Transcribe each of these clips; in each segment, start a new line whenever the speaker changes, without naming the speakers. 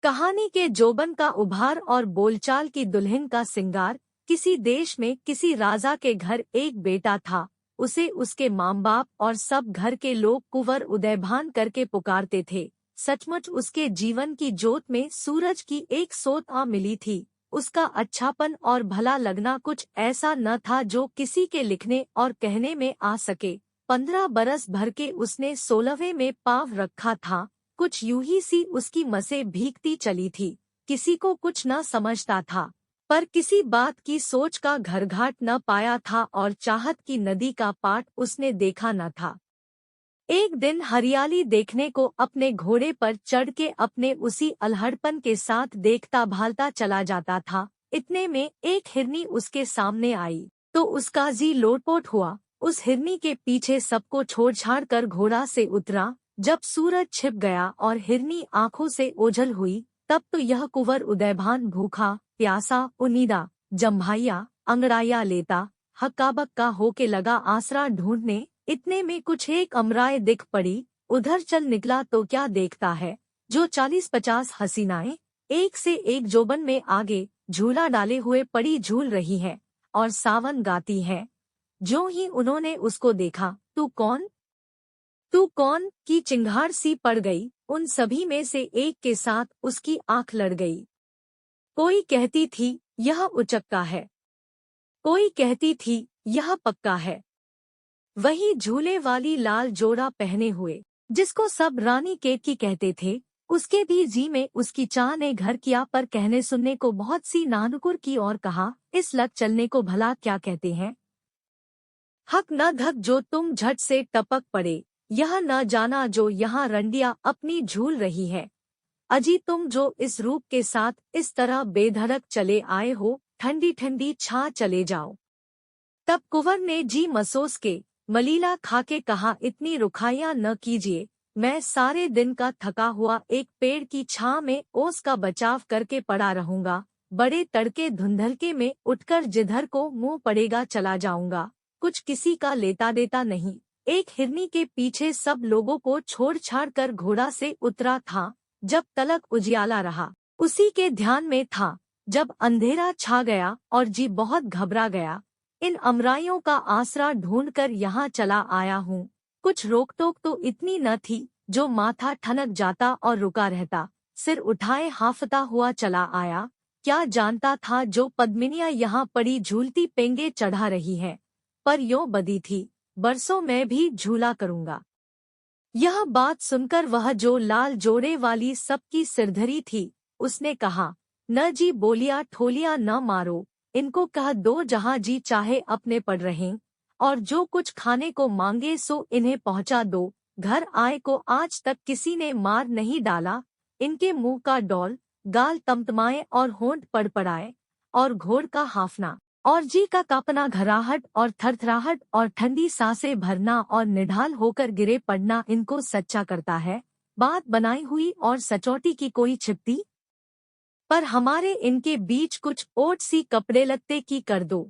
कहानी के जोबन का उभार और बोलचाल की दुल्हन का सिंगार। किसी देश में किसी राजा के घर एक बेटा था। उसे उसके माँ बाप और सब घर के लोग कुंवर उदयभान करके पुकारते थे। सचमुच उसके जीवन की जोत में सूरज की एक सोत आ मिली थी। उसका अच्छापन और भला लगना कुछ ऐसा न था जो किसी के लिखने और कहने में आ सके। 15 बरस भर के उसने 16वें में पाँव रखा था। कुछ यूं ही सी उसकी मसें भीगती चली थी। किसी को कुछ न समझता था, पर किसी बात की सोच का घरघाट न पाया था और चाहत की नदी का पाट उसने देखा न था। एक दिन हरियाली देखने को अपने घोड़े पर चढ़ के अपने उसी अल्हड़पन के साथ देखता भालता चला जाता था। इतने में एक हिरनी उसके सामने आई तो उसका जी लोटपोट हुआ। उस हिरनी के पीछे सबको छोड़ छाड़ कर घोड़ा से उतरा। जब सूरज छिप गया और हिरनी आंखों से ओझल हुई, तब तो यह कुंवर उदयभान भूखा प्यासा उनीदा जम्भाइया अंगड़ाइया लेता हक्का बक्का होके लगा आसरा ढूंढने। इतने में कुछ एक अमराए दिख पड़ी। उधर चल निकला तो क्या देखता है, जो 40-50 हसीनाएं एक से एक जोबन में आगे झूला डाले हुए पड़ी झूल रही हैं और सावन गाती हैं। जो ही उन्होंने उसको देखा, तू कौन की चिंगार सी पड़ गई। उन सभी में से एक के साथ उसकी आंख लड़ गई। कोई कहती थी यह उचक्का है, कोई कहती थी यह पक्का है। वही झूले वाली लाल जोड़ा पहने हुए, जिसको सब रानी केतकी कहते थे, उसके भी जी में उसकी चाह ने घर किया। पर कहने सुनने को बहुत सी नानुकुर की और कहा, इस लग चलने को भला क्या कहते हैं। हक न धक जो तुम झट से टपक पड़े, यह न जाना जो यहाँ रंडिया अपनी झूल रही है। अजी तुम जो इस रूप के साथ इस तरह बेधड़क चले आए हो, ठंडी ठंडी छा चले जाओ। तब कुंवर ने जी मसोस के मलीला खाके कहा, इतनी रुखाइयाँ न कीजिए। मैं सारे दिन का थका हुआ एक पेड़ की छां में ओस का बचाव करके पड़ा रहूंगा। बड़े तड़के धुंधलके में उठकर जिधर को मुंह पड़ेगा चला जाऊंगा। कुछ किसी का लेता देता नहीं। एक हिरनी के पीछे सब लोगों को छोड़ छाड़ कर घोड़ा से उतरा था। जब तलक उजियाला रहा, उसी के ध्यान में था। जब अंधेरा छा गया और जी बहुत घबरा गया। इन अमराइयों का आसरा ढूंढकर यहाँ चला आया हूँ। कुछ रोक टोक तो इतनी न थी, जो माथा ठनक जाता और रुका रहता। सिर उठाए हांफता हुआ चला आया। क्या जानता था जो पद्मिनियाँ यहाँ पड़ी झूलती पेंगे चढ़ा रही है। पर यों बदी थी, बरसों में भी झूला करूँगा। यह बात सुनकर वह जो लाल जोड़े वाली सबकी सिरधरी थी, उसने कहा, न जी बोलिया ठोलिया न मारो। इनको कह दो जहाँ जी चाहे अपने पड़ रहें, और जो कुछ खाने को मांगे सो इन्हें पहुँचा दो। घर आए को आज तक किसी ने मार नहीं डाला। इनके मुंह का डौल, गाल तमतमाए और होंठ पड़पड़ाए, और घोड़ का हाफना और जी का कांपना, घराहट और थरथराहट और ठंडी सांसें भरना और निढाल होकर गिरे पड़ना इनको सच्चा करता है। बात बनाई हुई और सचोटी की कोई छिपती, पर हमारे इनके बीच कुछ ओट सी कपड़े लत्ते की कर दो।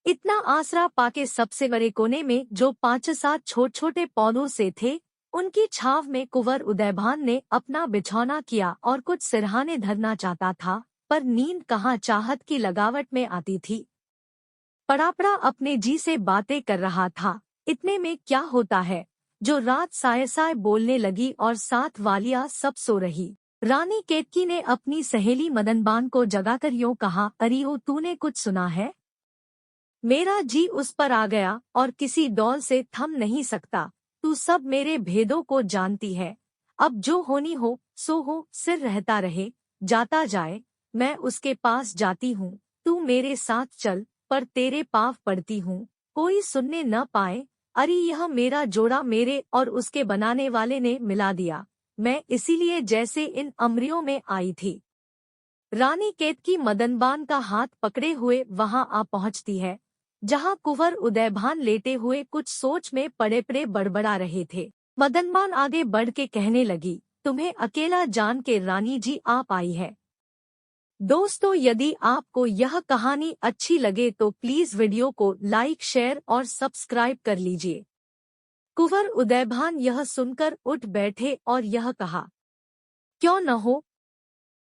इतना आसरा पाके सबसे बड़े कोने में जो 5-7 छोटे छोटे पौधों से थे, उनकी छाव में कुंवर उदयभान ने अपना बिछौना किया और कुछ सिरहाने धरना चाहता था, पर नींद कहाँ चाहत की लगावट में आती थी। पड़ापड़ा अपने जी से बातें कर रहा था। इतने में क्या होता है, जो रात साय साय बोलने लगी और साथ वालिया सब सो रही। रानी केतकी ने अपनी सहेली मदनबान को जगाकर यूं कहा, अरियो तूने कुछ सुना है। मेरा जी उस पर आ गया और किसी डौल से थम नहीं सकता। तू सब मेरे भेदों को जानती है। अब जो होनी हो सो हो, सिर रहता रहे जाता जाए। मैं उसके पास जाती हूँ, तू मेरे साथ चल, पर तेरे पाँव पड़ती हूँ, कोई सुनने न पाए। अरे यह मेरा जोड़ा मेरे और उसके बनाने वाले ने मिला दिया। मैं इसीलिए जैसे इन अमरियों में आई थी। रानी केतकी मदनबान का हाथ पकड़े हुए वहां आ पहुंचती है, जहां कुंवर उदयभान लेटे हुए कुछ सोच में पड़े पड़े बड़बड़ा रहे थे। मदनबान आगे बढ़ के कहने लगी, तुम्हें अकेला जान के रानी जी आप आई है। दोस्तों, यदि आपको यह कहानी अच्छी लगे तो प्लीज वीडियो को लाइक शेयर और सब्सक्राइब कर लीजिए। कुंवर उदयभान यह सुनकर उठ बैठे और यह कहा, क्यों न हो,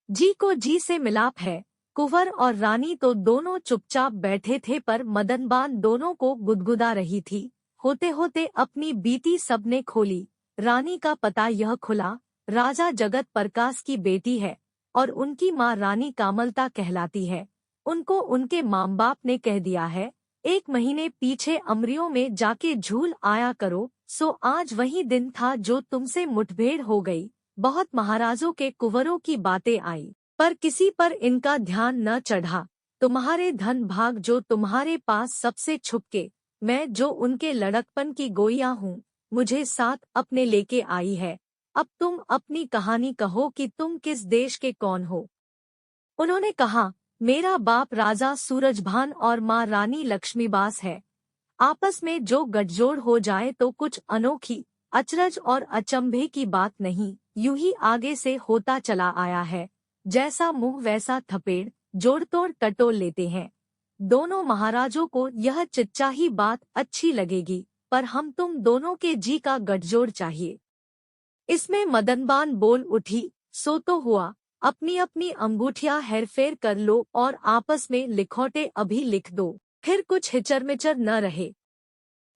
जी को जी से मिलाप है। कुंवर और रानी तो दोनों चुपचाप बैठे थे, पर मदनबान दोनों को गुदगुदा रही थी। होते होते अपनी बीती सबने खोली। रानी का पता यह खुला, राजा जगत प्रकाश की बेटी है और उनकी माँ रानी कामलता कहलाती है। उनको उनके माँ बाप ने कह दिया है, 1 महीने पीछे अमरियों में जाके झूल आया करो। सो आज वही दिन था जो तुमसे मुठभेड़ हो गई। बहुत महाराजों के कुंवरों की बातें आई, पर किसी पर इनका ध्यान न चढ़ा। तुम्हारे धन भाग जो तुम्हारे पास सबसे छुपके, मैं जो उनके लड़कपन की गोइया हूँ, मुझे साथ अपने लेके आई है। अब तुम अपनी कहानी कहो कि तुम किस देश के कौन हो। उन्होंने कहा, मेरा बाप राजा सूरजभान और माँ रानी लक्ष्मीबास है। आपस में जो गठजोड़ हो जाए तो कुछ अनोखी, अचरज और अचंभे की बात नहीं, यूं ही आगे से होता चला आया है। जैसा मुंह वैसा थपेड़, जोड़तोड़ टटोल लेते हैं। दोनों महाराजों को यह चिच्चाही बात अच्छी लगेगी, पर हम तुम दोनों के जी का गठजोड़ चाहिए। इसमें मदनबान बोल उठी, सो तो हुआ, अपनी अपनी अंगूठियां हेरफेर कर लो और आपस में लिखौटे अभी लिख दो, फिर कुछ हिचरमिचर न रहे।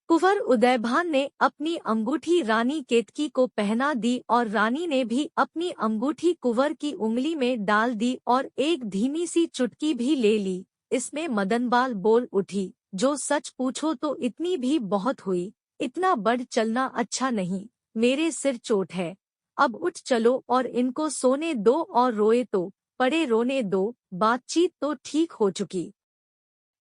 कुंवर उदयभान ने अपनी अंगूठी रानी केतकी को पहना दी और रानी ने भी अपनी अंगूठी कुंवर की उंगली में डाल दी और एक धीमी सी चुटकी भी ले ली। इसमें मदनबाल बोल उठी, जो सच पूछो तो इतनी भी बहुत हुई, इतना बढ़ चलना अच्छा नहीं, मेरे सिर चोट है। अब उठ चलो और इनको सोने दो और रोए तो पड़े रोने दो, बातचीत तो ठीक हो चुकी।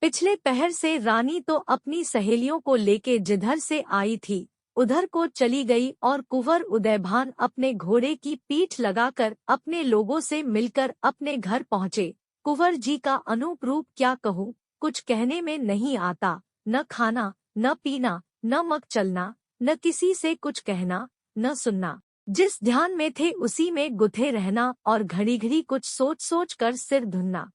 पिछले पहर से रानी तो अपनी सहेलियों को लेके जिधर से आई थी उधर को चली गई और कुंवर उदयभान अपने घोड़े की पीठ लगाकर अपने लोगों से मिलकर अपने घर पहुँचे। कुंवर जी का अनूप रूप क्या कहूँ, कुछ कहने में नहीं आता। न खाना, न पीना, न मग चलना, न किसी से कुछ कहना, न सुनना। जिस ध्यान में थे उसी में गुथे रहना और घड़ी घड़ी कुछ सोच सोच कर सिर धुनना।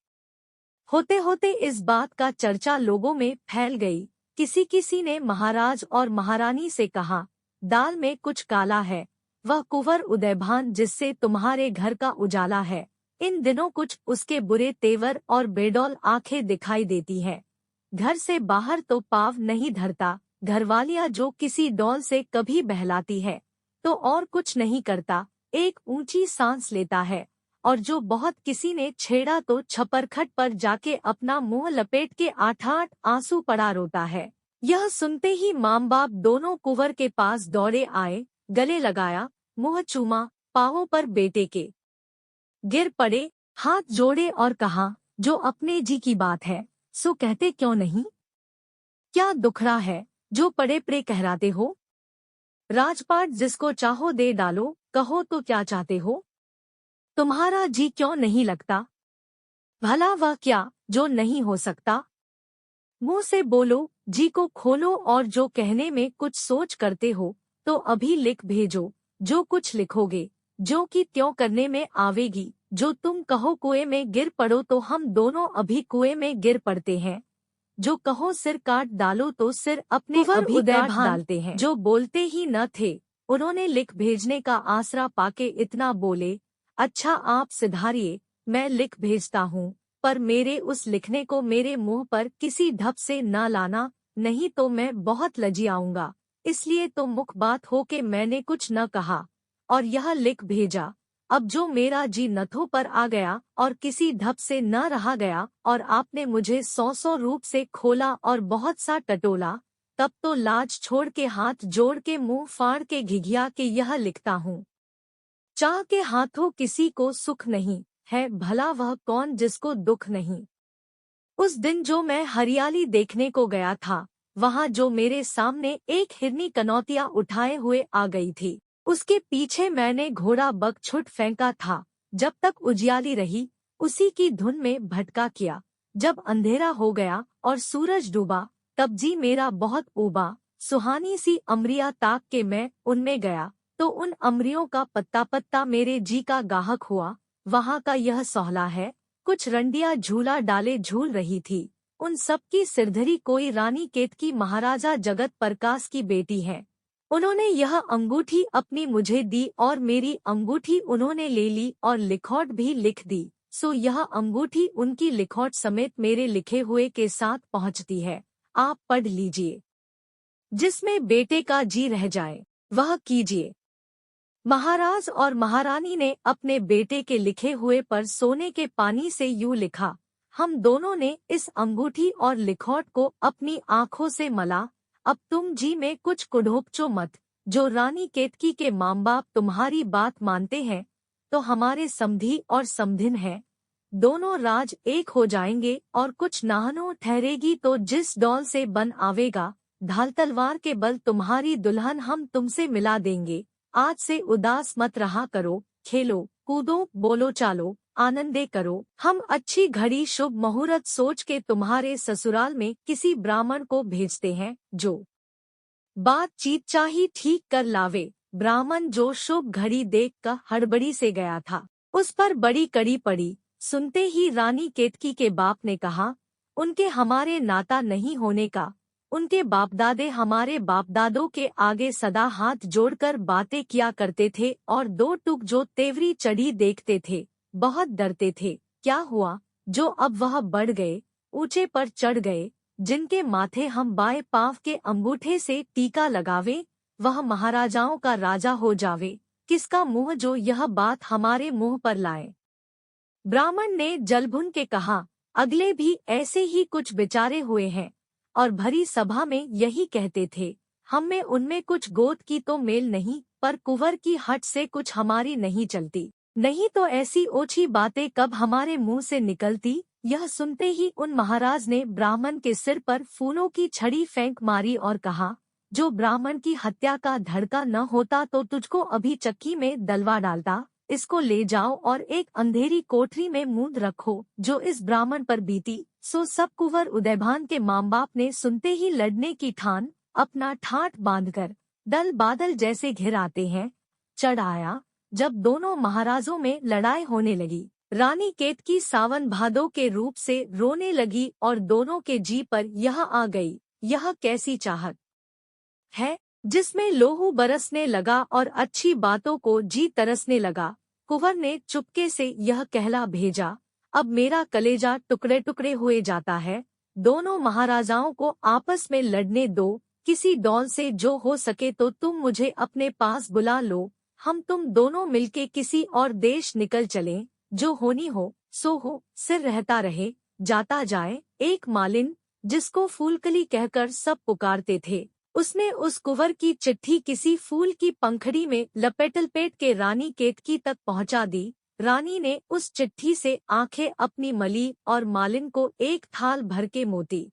होते होते इस बात का चर्चा लोगों में फैल गई। किसी किसी ने महाराज और महारानी से कहा, दाल में कुछ काला है, वह कुंवर उदयभान जिससे तुम्हारे घर का उजाला है, इन दिनों कुछ उसके बुरे तेवर और बेडौल आंखें दिखाई देती है। घर से बाहर तो पाँव नहीं धरता, घरवालियाँ जो किसी डौल से कभी बहलाती है तो और कुछ नहीं करता, एक ऊंची सांस लेता है, और जो बहुत किसी ने छेड़ा तो छपरखट पर जाके अपना मुंह लपेट के 8-8 आंसू पड़ा रोता है। यह सुनते ही माँ बाप दोनों कुंवर के पास दौड़े आए, गले लगाया, मुंह चूमा, पांवों पर बेटे के गिर पड़े, हाथ जोड़े और कहा, जो अपने जी की बात है सो कहते क्यों नहीं? क्या दुखड़ा है जो पड़े पड़े कहराते हो? राजपाट जिसको चाहो दे डालो, कहो तो क्या चाहते हो? तुम्हारा जी क्यों नहीं लगता? भला वह क्या जो नहीं हो सकता? मुंह से बोलो, जी को खोलो और जो कहने में कुछ सोच करते हो तो अभी लिख भेजो। जो कुछ लिखोगे, जो कि त्यों करने में आवेगी। जो तुम कहो कुएं में गिर पड़ो तो हम दोनों अभी कुएं में गिर पड़ते हैं। जो कहो सिर काट डालो तो सिर अपने अभी काट डालते हैं। जो बोलते ही न थे, उन्होंने लिख भेजने का आसरा पाके इतना बोले, अच्छा आप सिधारिए, मैं लिख भेजता हूँ, पर मेरे उस लिखने को मेरे मुंह पर किसी ढप से न लाना, नहीं तो मैं बहुत लजियाऊंगा। इसलिए तो मुख बात हो के मैंने कुछ न कहा और यह लिख भेजा। अब जो मेरा जी नथों पर आ गया और किसी ढप से न रहा गया और आपने मुझे 100 रूप से खोला और बहुत सा टटोला, तब तो लाज छोड़ के हाथ जोड़ के मुंह फाड़ के घिघिया के यह लिखता हूँ। चाह के हाथों किसी को सुख नहीं है, भला वह कौन जिसको दुख नहीं। उस दिन जो मैं हरियाली देखने को गया था, वहाँ जो मेरे सामने एक हिरनी कनौतिया उठाए हुए आ गई थी, उसके पीछे मैंने घोड़ा बकछुट फेंका था। जब तक उजियाली रही उसी की धुन में भटका किया। जब अंधेरा हो गया और सूरज डूबा, तब जी मेरा बहुत ऊबा। सुहानी सी अमरिया ताक के मैं उनमें गया तो उन अमरियों का पत्ता पत्ता मेरे जी का गाहक हुआ। वहाँ का यह सोहला है, कुछ रंडिया झूला डाले झूल रही थी। उन सब की सिरधरी कोई रानी केतकी महाराजा जगत प्रकाश की बेटी है। उन्होंने यह अंगूठी अपनी मुझे दी और मेरी अंगूठी उन्होंने ले ली और लिखौट भी लिख दी, सो यह अंगूठी उनकी लिखौट समेत मेरे लिखे हुए के साथ पहुंचती है। आप पढ़ लीजिए। जिसमें बेटे का जी रह जाए वह कीजिए। महाराज और महारानी ने अपने बेटे के लिखे हुए पर सोने के पानी से यूं लिखा, हम दोनों ने इस अंगूठी और लिखौट को अपनी आंखों से मला। अब तुम जी में कुछ कुढ़ोपचो मत। जो रानी केतकी के माँ बाप तुम्हारी बात मानते हैं तो हमारे समधी और समधिन हैं। दोनों राज एक हो जाएंगे और कुछ नाहनो ठहरेगी तो जिस डॉल से बन आवेगा ढाल तलवार के बल तुम्हारी दुल्हन हम तुमसे मिला देंगे। आज से उदास मत रहा करो, खेलो कूदो बोलो चालो आनंदे करो। हम अच्छी घड़ी शुभ मुहूर्त सोच के तुम्हारे ससुराल में किसी ब्राह्मण को भेजते हैं जो बातचीत चाही ठीक कर लावे। ब्राह्मण जो शुभ घड़ी देख कर हड़बड़ी से गया था, उस पर बड़ी कड़ी पड़ी। सुनते ही रानी केतकी के बाप ने कहा, उनके हमारे नाता नहीं होने का। उनके बापदादे हमारे बापदादों के आगे सदा हाथ जोड़कर बातें किया करते थे और दो टुक जो तेवरी चढ़ी देखते थे, बहुत डरते थे। क्या हुआ जो अब वह बढ़ गए, ऊंचे पर चढ़ गए। जिनके माथे हम बाएं पांव के अंगूठे से टीका लगावे वह महाराजाओं का राजा हो जावे। किसका मुंह जो यह बात हमारे मुंह पर लाए। ब्राह्मण ने जलभुन के कहा, अगले भी ऐसे ही कुछ बेचारे हुए हैं और भरी सभा में यही कहते थे, हम में उनमें कुछ गोत की तो मेल नहीं, पर कुंवर की हट से कुछ हमारी नहीं चलती। नहीं तो ऐसी ओछी बातें कब हमारे मुंह से निकलती। यह सुनते ही उन महाराज ने ब्राह्मण के सिर पर फूलों की छड़ी फेंक मारी और कहा, जो ब्राह्मण की हत्या का धड़का न होता तो तुझको अभी चक्की में डलवा डालता। इसको ले जाओ और एक अंधेरी कोठरी में मूंद रखो जो इस ब्राह्मण पर बीती। सो सब कुंवर उदयभान के माँ बाप ने सुनते ही लड़ने की ठान अपना ठाठ बांधकर दल बादल जैसे घिर आते हैं चढ़ आया। जब दोनों महाराजों में लड़ाई होने लगी, रानी केतकी सावन भादो के रूप से रोने लगी और दोनों के जी पर यह आ गई, यह कैसी चाहत है जिसमें लोहू बरसने लगा और अच्छी बातों को जी तरसने लगा। कुंवर ने चुपके से यह कहला भेजा, अब मेरा कलेजा टुकड़े टुकड़े हुए जाता है। दोनों महाराजाओं को आपस में लड़ने दो। किसी डॉल से जो हो सके तो तुम मुझे अपने पास बुला लो। हम तुम दोनों मिलके किसी और देश निकल चलें। जो होनी हो सो हो, सिर रहता रहे जाता जाए। एक मालिन जिसको फूलकली कहकर सब पुकारते थे, उसने उस कुंवर की चिट्ठी किसी फूल की पंखड़ी में लपेट के रानी केतकी तक पहुंचा दी। रानी ने उस चिट्ठी से आंखें अपनी मली और मालिन को एक थाल भर के मोती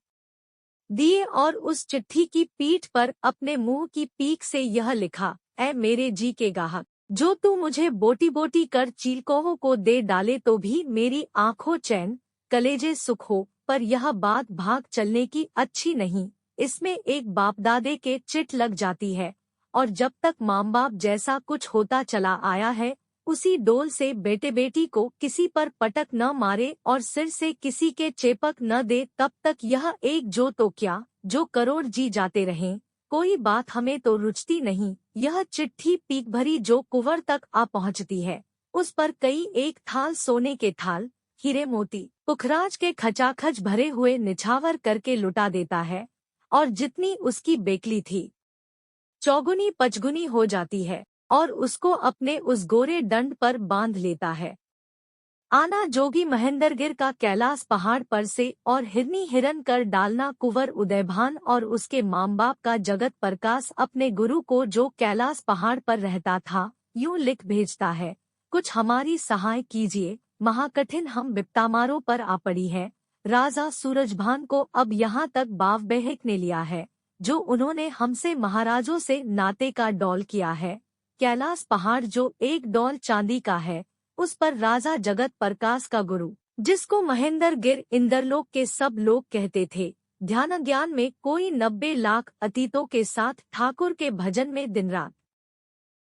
दिए और उस चिट्ठी की पीठ पर अपने मुंह की पीक से यह लिखा, ऐ मेरे जी के गाहक, जो तू मुझे बोटी बोटी कर चीलकोहों को दे डाले तो भी मेरी आंखों चैन कलेजे सुख हो, पर यह बात भाग चलने की अच्छी नहीं। इसमें एक बापदादे के चिट लग जाती है और जब तक माँ बाप जैसा कुछ होता चला आया है, उसी डोल से बेटे बेटी को किसी पर पटक न मारे और सिर से किसी के चेपक न दे, तब तक यह एक जो तो क्या जो करोड़ जी जाते रहें, कोई बात हमें तो रुचती नहीं। यह चिट्ठी पीक भरी जो कुंवर तक आ पहुँचती है, उस पर कई एक थाल सोने के थाल हीरे मोती पुखराज के खचाखच भरे हुए निछावर करके लुटा देता है और जितनी उसकी बेकली थी चौगुनी पचगुनी हो जाती है और उसको अपने उस गोरे दंड पर बांध लेता है। आना जोगी महेंद्रगिर का कैलाश पहाड़ पर से और हिरनी हिरन कर डालना कुंवर उदयभान और उसके माँ बाप का जगत प्रकाश अपने गुरु को जो कैलाश पहाड़ पर रहता था यूं लिख भेजता है, कुछ हमारी सहाय कीजिए, महाकठिन हम बिप्तामारों पर आ पड़ी है। राजा सूरजभान को अब यहाँ तक बाव बेहक ने लिया है, जो उन्होंने हमसे महाराजों से नाते का डौल किया है। कैलाश पहाड़ जो एक डौल चांदी का है, उस पर राजा जगत प्रकाश का गुरु, जिसको महेंद्रगिर इंद्रलोक के सब लोग कहते थे, ध्यान ज्ञान में कोई 90 लाख अतीतों के साथ ठाकुर के भजन में दिन रात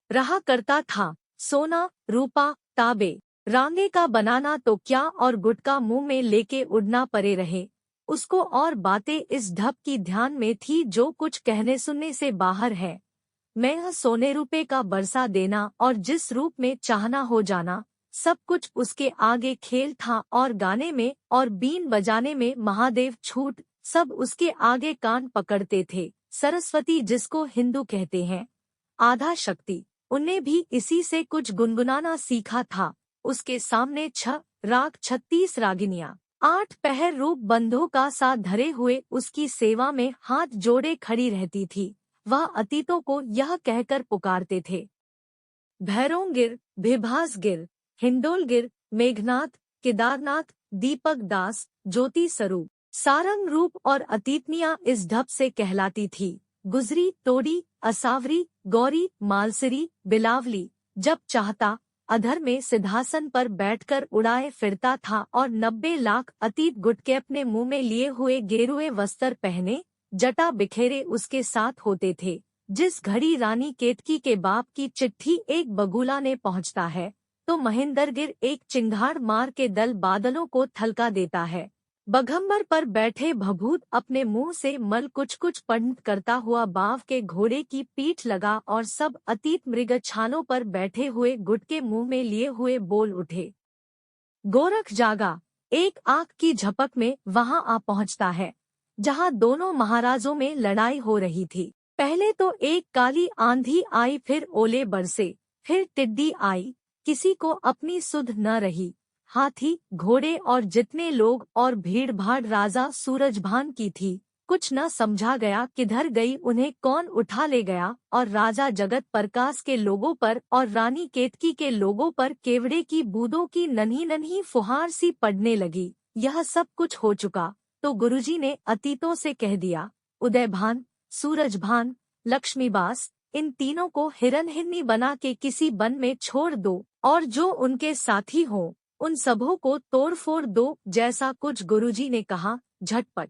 रहा करता था। सोना रूपा ताबे रांगे का बनाना तो क्या और गुटका मुंह में लेके उड़ना परे रहे। उसको और बातें इस ढप की ध्यान में थी जो कुछ कहने सुनने से बाहर है। मैं सोने रुपए का बरसा देना और जिस रूप में चाहना हो जाना, सब कुछ उसके आगे खेल था। और गाने में और बीन बजाने में महादेव छूट, सब उसके आगे कान पकड़ते थे। सरस्वती जिसको हिंदू कहते हैं आधा शक्ति, उन्हें भी इसी से कुछ गुनगुनाना सीखा था। उसके सामने 6 राग 36 रागिनियां 8 पहर रूप बंधों का सा धरे हुए उसकी सेवा में हाथ जोड़े खड़ी रहती थी। वह अतीतों को यह कहकर पुकारते थे, भैरोंगिर, भिभासगिर, हिंडोलगिर, मेघनाथ, केदारनाथ, दीपक दास, ज्योति स्वरूप, सारंग रूप। और अतीतनियां इस ढप से कहलाती थी, गुजरी, तोड़ी, असावरी, गौरी, मालसरी, बिलावली। जब चाहता अधर में सिंहासन पर बैठकर उड़ाए फिरता था और 90 लाख अतीत गुटके अपने मुंह में लिए हुए गेरुए वस्त्र पहने जटा बिखेरे उसके साथ होते थे। जिस घड़ी रानी केतकी के बाप की चिट्ठी एक बगुला ने पहुंचता है, तो महेंद्रगिर एक चिंगाड़ मार के दल बादलों को थलका देता है। बघम्बर पर बैठे भभूत अपने मुंह से मल कुछ कुछ पंडित करता हुआ बाव के घोड़े की पीठ लगा और सब अतीत मृग छालों पर बैठे हुए गुटके मुंह में लिए हुए बोल उठे। गोरख जागा, एक आंख की झपक में वहां आ पहुंचता है जहां दोनों महाराजों में लड़ाई हो रही थी। पहले तो एक काली आंधी आई, फिर ओले बरसे, फिर टिड्डी आई। किसी को अपनी सुध न रही। हाथी, घोड़े और जितने लोग और भीड़ भाड़ राजा सूरजभान की थी। कुछ न समझा गया किधर गई, उन्हें कौन उठा ले गया। और राजा जगत प्रकाश के लोगों पर और रानी केतकी के लोगों पर केवड़े की बूंदों की नन्ही नन्ही फुहार सी पड़ने लगी। यह सब कुछ हो चुका तो गुरुजी ने अतीतों से कह दिया, उदयभान, सूरजभान, लक्ष्मीबास, इन तीनों को हिरन हिरनी बना के किसी वन में छोड़ दो और जो उनके साथी हों उन सबों को तोड़ फोड़ दो। जैसा कुछ गुरुजी ने कहा, झटपट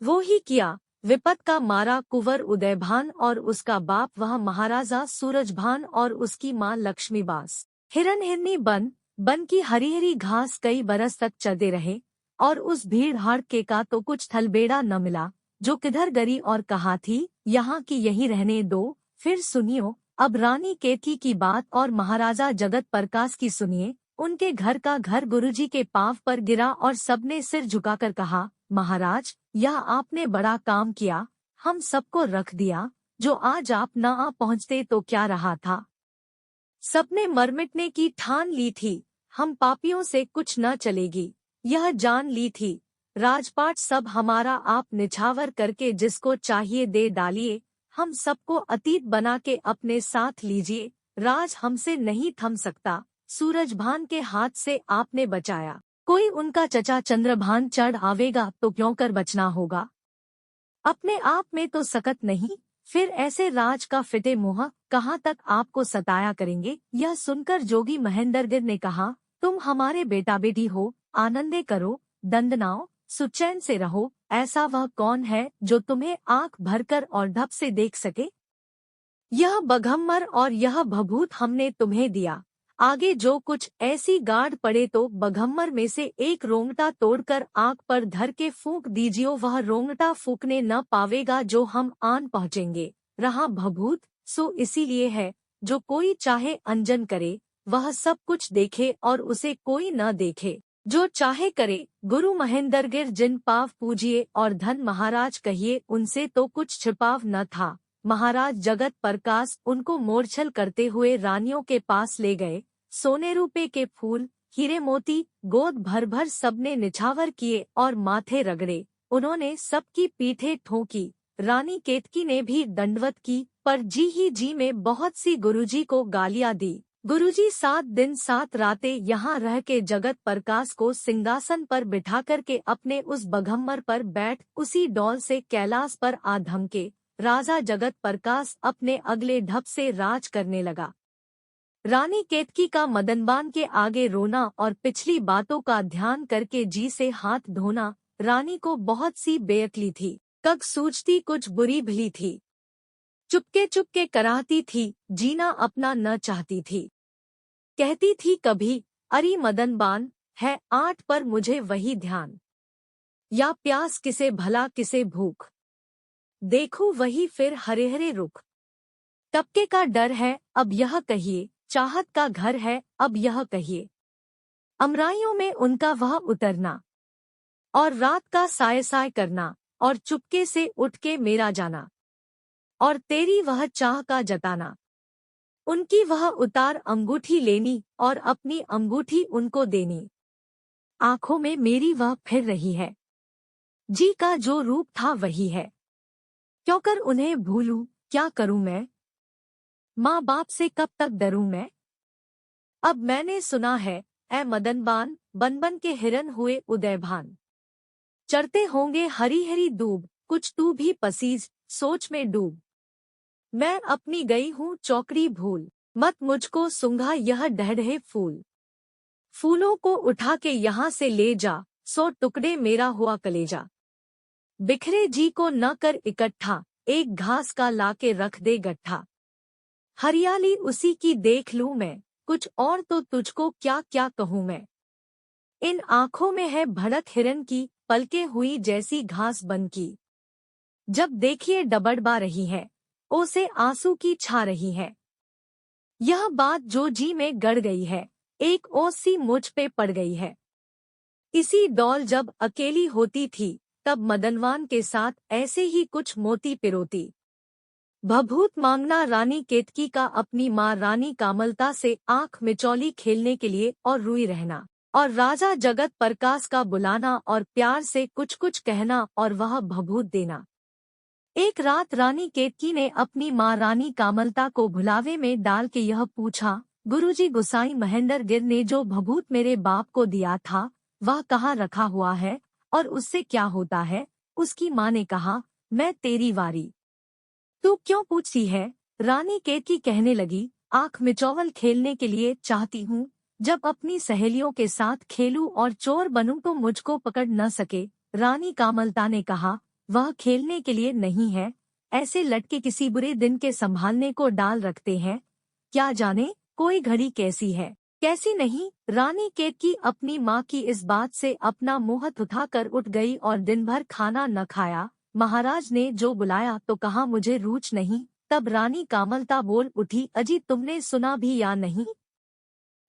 वो ही किया। विपत का मारा कुंवर उदयभान और उसका बाप वह महाराजा सूरजभान और उसकी माँ लक्ष्मीबास हिरन हिरनी बन की हरी हरी घास कई बरस तक चरते रहे। और उस भीड़ हाड़ के का तो कुछ थलबेड़ा न मिला। जो किधर गरी और कहा थी यहाँ की यहीं रहने दो। फिर सुनियो अब रानी केतकी की बात और महाराजा जगत प्रकाश की सुनिए। उनके घर का घर गुरुजी के पांव पर गिरा और सबने सिर झुकाकर कहा, महाराज, यह आपने बड़ा काम किया, हम सबको रख दिया। जो आज आप न आ पहुँचते तो क्या रहा था। सबने मरमिटने की ठान ली थी। हम पापियों से कुछ न चलेगी, यह जान ली थी। राजपाट सब हमारा आप निछावर करके जिसको चाहिए दे डालिए। हम सबको अतीत बना के अपने साथ लीजिए। राज हमसे नहीं थम सकता। सूरजभान के हाथ से आपने बचाया, कोई उनका चचा चंद्रभान चढ़ आवेगा तो क्यों कर बचना होगा। अपने आप में तो सकत नहीं, फिर ऐसे राज का फिटे मुँह कहाँ तक आपको सताया करेंगे। यह सुनकर जोगी महेंद्रगिर ने कहा, तुम हमारे बेटा बेटी हो, आनंदे करो, दंदनाओ, सुचैन से रहो। ऐसा वह कौन है जो तुम्हें आंख भरकर और ढप से देख सके। यह बघम्मर और यह भभूत हमने तुम्हें दिया। आगे जो कुछ ऐसी गाढ़ पड़े तो बघम्मर में से एक रोंगटा तोड़कर आंख पर धर के फूंक दीजियो। वह रोंगटा फूंकने न पावेगा जो हम आन पहुँचेंगे। रहा भभूत, सो इसीलिए है जो कोई चाहे अंजन करे, वह सब कुछ देखे और उसे कोई न देखे। जो चाहे करे। गुरु महेंद्रगिर जिन पाव पूजिए और धन महाराज कहिए, उनसे तो कुछ छिपाव न था। महाराज जगत प्रकाश उनको मोरछल करते हुए रानियों के पास ले गए। सोने रूपे के फूल, हीरे मोती गोद भर भर सबने निछावर किए और माथे रगड़े। उन्होंने सबकी पीठे ठोकी। रानी केतकी ने भी दंडवत की, पर जी ही जी में बहुत सी गुरुजी को गालियां दी। गुरुजी 7 दिन 7 रातें यहाँ रह के जगत प्रकाश को सिंहासन पर बिठा कर के अपने उस बघम्मर पर बैठ उसी डौल से कैलाश पर आ धमके। राजा जगत प्रकाश अपने अगले ढप से राज करने लगा। रानी केतकी का मदनबान के आगे रोना और पिछली बातों का ध्यान करके जी से हाथ धोना। रानी को बहुत सी बेअक्ली थी, कग सूझती कुछ बुरी भली थी। चुपके चुपके कराहती थी, जीना अपना न चाहती थी। कहती थी कभी, अरे मदनबान है 8 पर मुझे वही ध्यान। या प्यास किसे भला किसे भूख, देखूं वही फिर हरे हरे रुख। टपके का डर है, अब यह कहिए, चाहत का घर है, अब यह कहिए। अमराइयों में उनका वह उतरना, और रात का साय साय करना, और चुपके से उठ के मेरा जाना, और तेरी वह चाह का जताना। उनकी वह उतार अंगूठी लेनी, और अपनी अंगूठी उनको देनी। आंखों में मेरी वह फिर रही है, जी का जो रूप था वही है। क्यों कर उन्हें भूलूं, क्या करूं मैं, माँ बाप से कब तक डरूं मैं। अब मैंने सुना है, ऐ मदनबान, बन बन के हिरन हुए उदयभान। चढ़ते होंगे हरी हरी दूब, कुछ तू भी पसीज, सोच में डूब। मैं अपनी गई हूँ चौकड़ी भूल, मत मुझको सुंघा यह ढहढहे फूल। फूलों को उठा के यहाँ से ले जा, 100 टुकड़े मेरा हुआ कलेजा। बिखरे जी को न कर इकट्ठा, एक घास का लाके रख दे गट्ठा। हरियाली उसी की देख लूं मैं, कुछ और तो तुझको क्या क्या कहूँ मैं। इन आँखों में है भड़क हिरन की, पलके हुई जैसी घास बन की। जब देखिए डबडबा रही है, ओसे आंसू की छा रही है। यह बात जो जी में गड़ गई है, एक ओस सी मुझ पे पड़ गई है। इसी डौल जब अकेली होती थी, तब मदनवान के साथ ऐसे ही कुछ मोती पिरोती। भभूत मांगना रानी केतकी का अपनी माँ रानी कामलता से आंख मिचौली खेलने के लिए और रुई रहना, और राजा जगत प्रकाश का बुलाना और प्यार से कुछ कुछ कहना और वह भभूत देना। एक रात रानी केतकी ने अपनी माँ रानी कामलता को भुलावे में डाल के यह पूछा, गुरुजी गुसाई महेंद्र गिर ने जो भभूत मेरे बाप को दिया था, वह कहाँ रखा हुआ है और उससे क्या होता है। उसकी माँ ने कहा, मैं तेरी वारी। तू क्यों पूछती है। रानी केतकी कहने लगी, आंख मिचौवल खेलने के लिए चाहती हूँ। जब अपनी सहेलियों के साथ खेलूं और चोर बनूं तो मुझको पकड़ न सके। रानी कामलता ने कहा, वह खेलने के लिए नहीं है, ऐसे लटके किसी बुरे दिन के संभालने को डाल रखते हैं। क्या जाने कोई घड़ी कैसी है कैसी नहीं। रानी केतकी अपनी माँ की इस बात से अपना मुंह उठाकर उठ गई और दिन भर खाना न खाया। महाराज ने जो बुलाया तो कहा, मुझे रूच नहीं। तब रानी कामलता बोल उठी, अजी तुमने सुना भी या नहीं।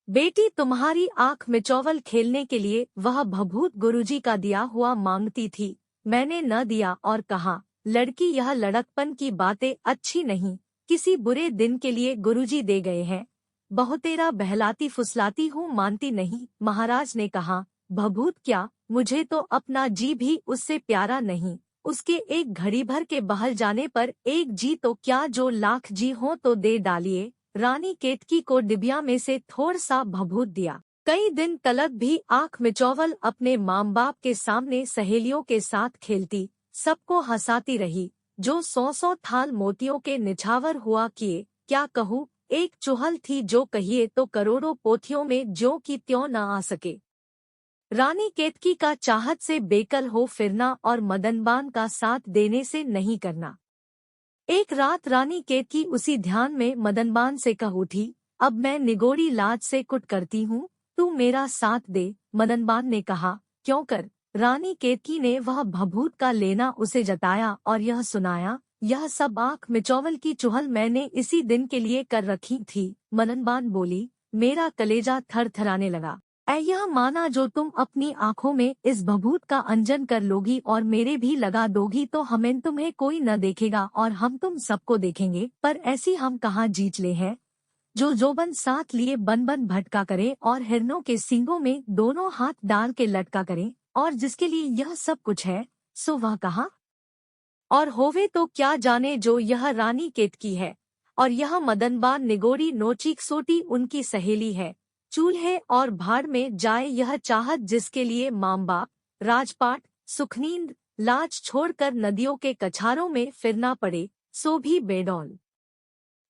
बेटी तुम्हारी आंख मिचौवल खेलने के लिए वह भभूत गुरुजी का दिया हुआ मांगती थी, मैंने न दिया और कहा, लड़की यह लड़कपन की बातें अच्छी नहीं, किसी बुरे दिन के लिए गुरुजी दे गए हैं। बहुतेरा बहलाती फुसलाती हूँ, मानती नहीं। महाराज ने कहा, भभूत क्या, मुझे तो अपना जी भी उससे प्यारा नहीं। उसके एक घड़ी भर के बहल जाने पर एक जी तो क्या, जो लाख जी हो तो दे डालिए। रानी केतकी को डिबिया में से थोड़ा सा भभूत दिया। कई दिन तलक भी आंख मिचौवल अपने माँ बाप के सामने सहेलियों के साथ खेलती, सबको हंसाती रही। जो 100 थाल मोतियों के निछावर हुआ किए, क्या कहूँ। एक चुहल थी जो कहिए तो करोड़ों पोथियों में ज्यों की त्यों न आ सके। रानी केतकी का चाहत से बेकल हो फिरना और मदनबान का साथ देने से नहीं करना। एक रात रानी केतकी उसी ध्यान में मदनबान से कह उठी, अब मैं निगोड़ी लाज से कुट करती हूँ, तू मेरा साथ दे। मदनबान ने कहा, क्यों कर। रानी केतकी ने वह भभूत का लेना उसे जताया और यह सुनाया, यह सब आंख मिचौवल की चुहल मैंने इसी दिन के लिए कर रखी थी। मदनबान बोली, मेरा कलेजा थरथराने लगा। यह माना जो तुम अपनी आंखों में इस भभूत का अंजन कर लोगी और मेरे भी लगा दोगी तो हमें तुम्हें कोई न देखेगा और हम तुम सबको देखेंगे। पर ऐसी हम कहाँ जीत ले हैं। जो जोबन साथ लिए बन बन भटका करे और हिरनों के सींगों में दोनों हाथ डाल के लटका करे, और जिसके लिए यह सब कुछ है, सो वह कहाँ और होवे तो क्या जाने। जो यह रानी केतकी है और यह मदनबान निगोड़ी नोचीक सोटी उनकी सहेली है। चूल्हे और भाड़ में जाए यह चाहत, जिसके लिए माँ बाप, राजपाट, सुखनींद, लाज छोड़कर नदियों के कछारों में फिरना पड़े, सो भी बेडौल।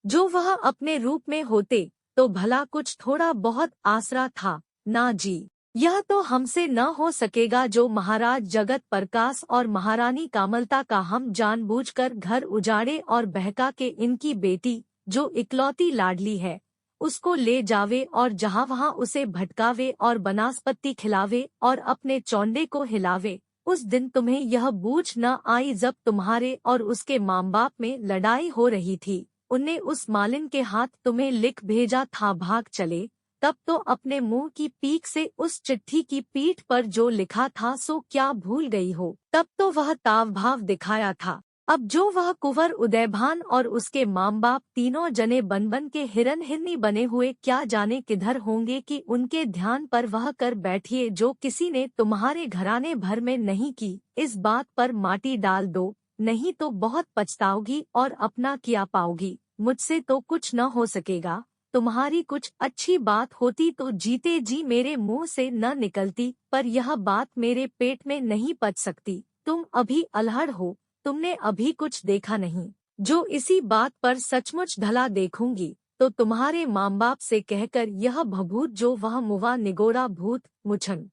जो वह अपने रूप में होते तो भला कुछ थोड़ा बहुत आसरा था ना जी। यह तो हमसे न हो सकेगा जो महाराज जगत प्रकाश और महारानी कामलता का हम जानबूझकर घर उजाड़े और बहका के इनकी बेटी, जो इकलौती लाडली है, उसको ले जावे और जहाँ वहाँ उसे भटकावे और बनास्पति खिलावे और अपने चौंडे को हिलावे। उस दिन तुम्हें यह बूझ न आई जब तुम्हारे और उसके माँ बाप में लड़ाई हो रही थी, उनने उस मालिन के हाथ तुम्हें लिख भेजा था भाग चले, तब तो अपने मुंह की पीक से उस चिट्ठी की पीठ पर जो लिखा था सो क्या भूल गई हो। तब तो वह ताव भाव दिखाया था। अब जो वह कुंवर उदयभान और उसके माँ बाप तीनों जने बन बन के हिरन हिरनी बने हुए क्या जाने किधर होंगे कि उनके ध्यान पर वह कर बैठिए जो किसी ने तुम्हारे घराने भर में नहीं की। इस बात पर माटी डाल दो, नहीं तो बहुत पछताओगी और अपना किया पाओगी। मुझसे तो कुछ न हो सकेगा। तुम्हारी कुछ अच्छी बात होती तो जीते जी मेरे मुंह से न निकलती, पर यह बात मेरे पेट में नहीं पच सकती। तुम अभी अल्हड़ हो, तुमने अभी कुछ देखा नहीं। जो इसी बात पर सचमुच ढला देखूंगी तो तुम्हारे माँ बाप से कहकर यह भभूत जो वह मुवा निगोरा भूत मुछन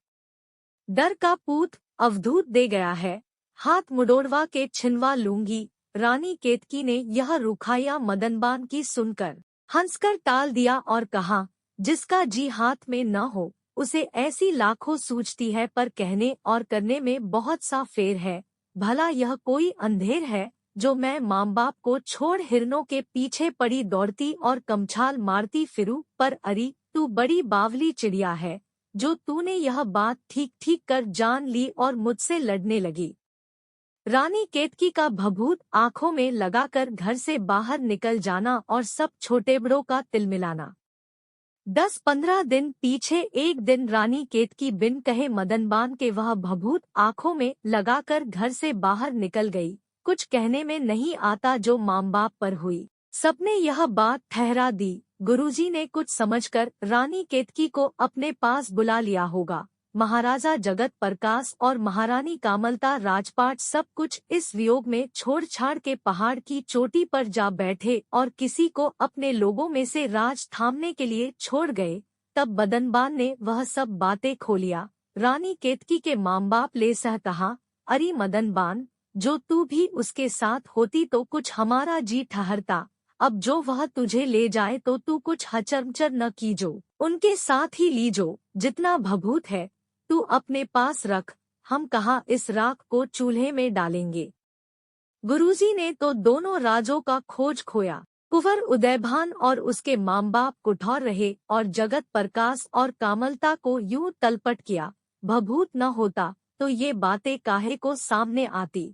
डर का पूत अवधूत दे गया है, हाथ मुड़ोड़वा के छिनवा लूंगी। रानी केतकी ने यह रुखाया मदनबान की सुनकर हंसकर टाल दिया और कहा, जिसका जी हाथ में न हो उसे ऐसी लाखों सूझती है, पर कहने और करने में बहुत सा फेर है। भला यह कोई अंधेर है जो मैं माँ बाप को छोड़ हिरनों के पीछे पड़ी दौड़ती और कमछाल मारती फिरूं। पर अरी तू बड़ी बावली चिड़िया है जो तूने यह बात ठीक ठीक कर जान ली और मुझसे लड़ने लगी। रानी केतकी का भभूत आंखों में लगाकर घर से बाहर निकल जाना और सब छोटे बड़ों का तिलमिलाना। 10-15 दिन पीछे एक दिन रानी केतकी बिन कहे मदनबान के वह भभूत आंखों में लगाकर घर से बाहर निकल गई। कुछ कहने में नहीं आता जो माँ बाप पर हुई। सबने यह बात ठहरा दी। गुरुजी ने कुछ समझकर रानी केतकी को अपने पास बुला लिया होगा। महाराजा जगत प्रकाश और महारानी कामलता राजपाट सब कुछ इस वियोग में छोड़ छाड़ के पहाड़ की चोटी पर जा बैठे और किसी को अपने लोगों में से राज थामने के लिए छोड़ गए। तब मदनबान ने वह सब बातें खोलिया। रानी केतकी के माँ बाप ले सह कहा, अरे मदनबान, जो तू भी उसके साथ होती तो कुछ हमारा जी ठहरता। अब जो वह तुझे ले जाए तो तू कुछ हचरमचर न कीजो, उनके साथ ही लीजो। जितना भभूत है तू अपने पास रख, हम कहाँ इस राख को चूल्हे में डालेंगे। गुरुजी ने तो दोनों राजों का खोज खोया। कुंवर उदयभान और उसके माँ बाप कुठौर रहे और जगत प्रकाश और कामलता को यूं तलपट किया। भभूत न होता तो ये बातें काहे को सामने आती।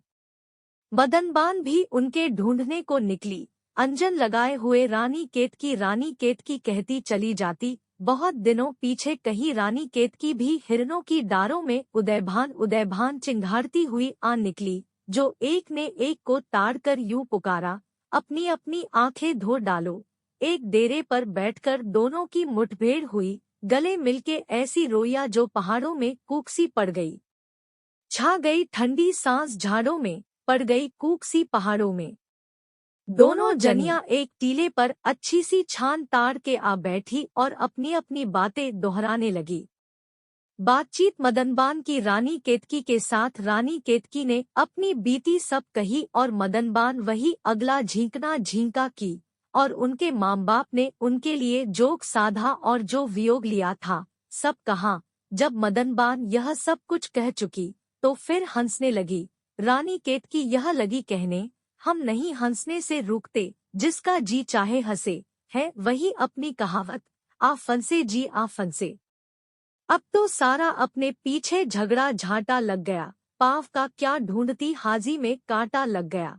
मदनबान भी उनके ढूंढने को निकली। अंजन लगाए हुए रानी केतकी कहती चली जाती। बहुत दिनों पीछे कहीं रानी केतकी भी हिरनों की डारों में उदयभान चिंघाड़ती हुई आ निकली, जो एक ने एक को ताड़कर यूं पुकारा, अपनी अपनी आंखें धो डालो। एक डेरे पर बैठकर दोनों की मुठभेड़ हुई। गले मिलके ऐसी रोइया जो पहाड़ों में कूकसी पड़ गई। छा गई ठंडी सांस झाड़ों में, पड़ गई कूकसी पहाड़ों में। दोनों जनियां एक टीले पर अच्छी सी छान ताड़ के आ बैठी और अपनी अपनी बातें दोहराने लगी। बातचीत मदनबान की रानी केतकी के साथ। रानी केतकी ने अपनी बीती सब कही और मदनबान वही अगला झींकना झींका की, और उनके माँ बाप ने उनके लिए जोक साधा और जो वियोग लिया था सब कहा। जब मदनबान यह सब कुछ कह चुकी तो फिर हंसने लगी। रानी केतकी यह लगी कहने, हम नहीं हंसने से रुकते, जिसका जी चाहे हंसे, है वही अपनी कहावत, आ फंसे जी आ फंसे। अब तो सारा अपने पीछे झगड़ा झांटा लग गया। पाव का क्या ढूंढती हाजी में कांटा लग गया।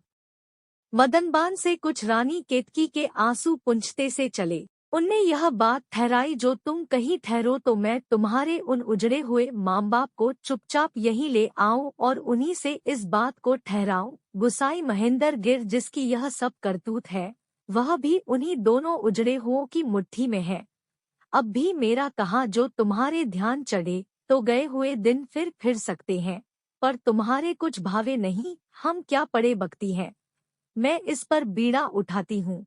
मदनबान से कुछ रानी केतकी के आंसू पुंजते से चले। उनने यह बात ठहराई, जो तुम कहीं ठहरो तो मैं तुम्हारे उन उजड़े हुए माँ बाप को चुपचाप यहीं ले आऊं और उन्हीं से इस बात को ठहराऊं। गुसाई महेंद्र गिर जिसकी यह सब करतूत है, वह भी उन्हीं दोनों उजड़े हुओं की मुट्ठी में है। अब भी मेरा कहा जो तुम्हारे ध्यान चढ़े तो गए हुए दिन फिर सकते हैं, पर तुम्हारे कुछ भावे नहीं। हम क्या पड़े बकती हैं, मैं इस पर बीड़ा उठाती हूँ।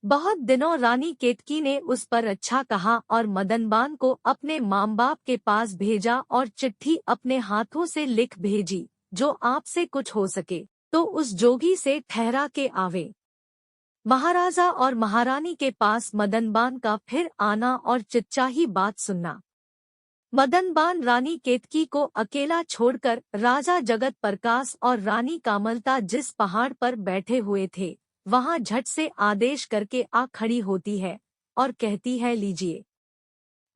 बहुत दिनों रानी केतकी ने उस पर अच्छा कहा और मदनबान को अपने माँ बाप के पास भेजा और चिट्ठी अपने हाथों से लिख भेजी, जो आपसे कुछ हो सके तो उस जोगी से ठहरा के आवे। महाराजा और महारानी के पास मदनबान का फिर आना और चिच्चाही बात सुनना। मदनबान रानी केतकी को अकेला छोड़कर राजा जगत प्रकाश और रानी कामलता जिस पहाड़ पर बैठे हुए थे वहाँ झट से आदेश करके आ खड़ी होती है और कहती है, लीजिए,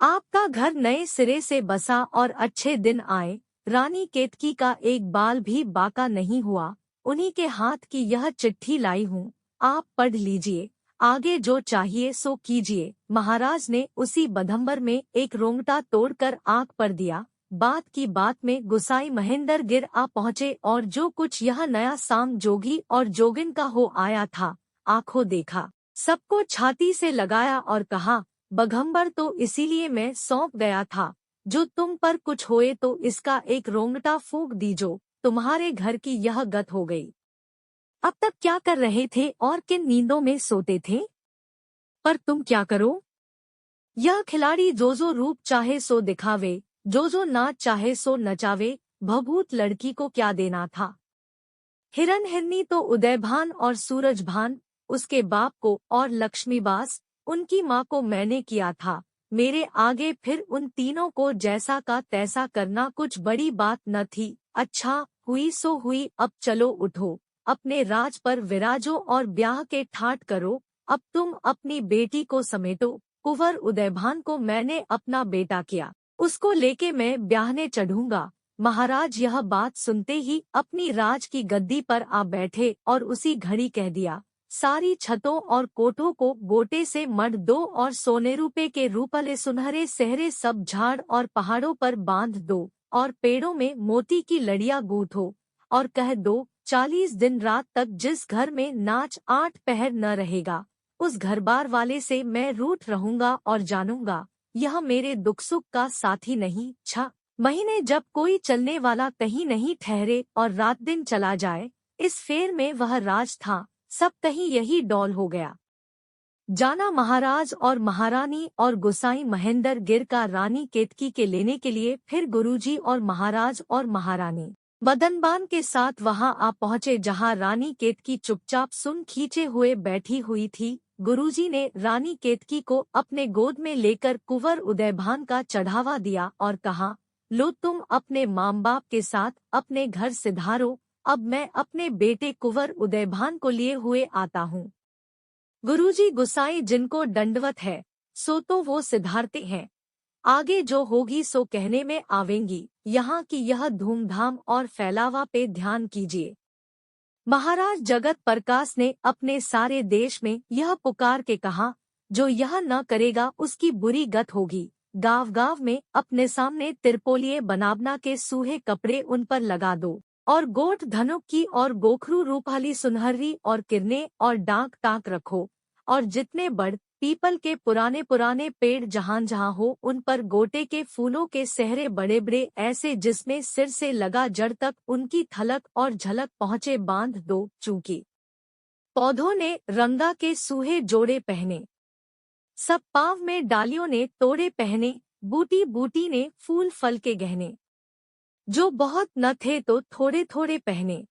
आपका घर नए सिरे से बसा और अच्छे दिन आए। रानी केतकी का एक बाल भी बाका नहीं हुआ। उन्हीं के हाथ की यह चिट्ठी लाई हूँ, आप पढ़ लीजिए, आगे जो चाहिए सो कीजिए। महाराज ने उसी बधंबर में एक रोंगटा तोड़कर आंख पर दिया। बात की बात में गुसाई महेंद्र गिर आ पहुँचे और जो कुछ यह नया साम जोगी और जोगिन का हो आया था, आंखों देखा, सबको छाती से लगाया और कहा, बघंबर तो इसीलिए मैं सौंप गया था, जो तुम पर कुछ होए तो इसका एक रोंगटा फूंक दीजो, तुम्हारे घर की यह गत हो गई। अब तक क्या कर रहे थे और किन नींदों में सोते थे? पर तुम क्या करो? यह खिलाड़ी जो रूप चाहे सो दिखावे, जो नाच चाहे सो नचावे, भभूत लड़की को क्या देना था। हिरन हिरनी तो उदयभान और सूरजभान, उसके बाप को, और लक्ष्मीबास, उनकी माँ को मैंने किया था। मेरे आगे फिर उन तीनों को जैसा का तैसा करना कुछ बड़ी बात न थी। अच्छा, हुई सो हुई, अब चलो उठो, अपने राज पर विराजो और ब्याह के ठाट करो। अब तुम अपनी बेटी को समेटो। कुंवर उदयभान को मैंने अपना बेटा किया, उसको लेके मैं ब्याहने चढ़ूंगा। महाराज यह बात सुनते ही अपनी राज की गद्दी पर आ बैठे और उसी घड़ी कह दिया, सारी छतों और कोठों को गोटे से मढ़ दो और सोने रुपए के रूपले सुनहरे सहरे सब झाड़ और पहाड़ों पर बांध दो और पेड़ों में मोती की लड़ियां गूंथो और कह दो, 40 दिन रात तक जिस घर में नाच 8 पहर न रहेगा, उस घरबार वाले से मैं रूठ रहूंगा और जानूंगा यह मेरे दुख सुख का साथी नहीं। 6 महीने जब कोई चलने वाला कहीं नहीं ठहरे और रात दिन चला जाए, इस फेर में वह राज था, सब कहीं यही डौल हो गया। जाना महाराज और महारानी और गोसाई महेंद्र गिर का रानी केतकी के लेने के लिए फिर गुरुजी और महाराज और महारानी मदनबान के साथ वहां आ पहुंचे, जहां रानी केतकी चुपचाप सुन खींचे हुए बैठी हुई थी। गुरुजी ने रानी केतकी को अपने गोद में लेकर कुंवर उदयभान का चढ़ावा दिया और कहा, लो तुम अपने माँ बाप के साथ अपने घर सिधारो, अब मैं अपने बेटे कुंवर उदयभान को लिए हुए आता हूँ। गुरुजी गुसाई जिनको दंडवत है, सो तो वो सिधारते हैं, आगे जो होगी सो कहने में आवेंगी। यहाँ की यह धूमधाम और फैलावा पे ध्यान कीजिए। महाराज जगत प्रकाश ने अपने सारे देश में यह पुकार के कहा, जो यह न करेगा उसकी बुरी गत होगी। गांव गांव में अपने सामने तिरपोलिए बनावना के सूहे कपड़े उन पर लगा दो और गोट धनुक की और गोखरू रूपाली सुनहरी और किरने और डांक टाक रखो और जितने बड़ पीपल के पुराने पुराने पेड़ जहां जहां हो उन पर गोटे के फूलों के सहरे बड़े बड़े ऐसे जिसमें सिर से लगा जड़ तक उनकी थलक और झलक पहुँचे बांध दो। चूंकि पौधों ने रंगा के सूहे जोड़े पहने, सब पाँव में डालियों ने तोड़े पहने, बूटी बूटी ने फूल फल के गहने, जो बहुत न थे तो थोड़े थोड़े पहने।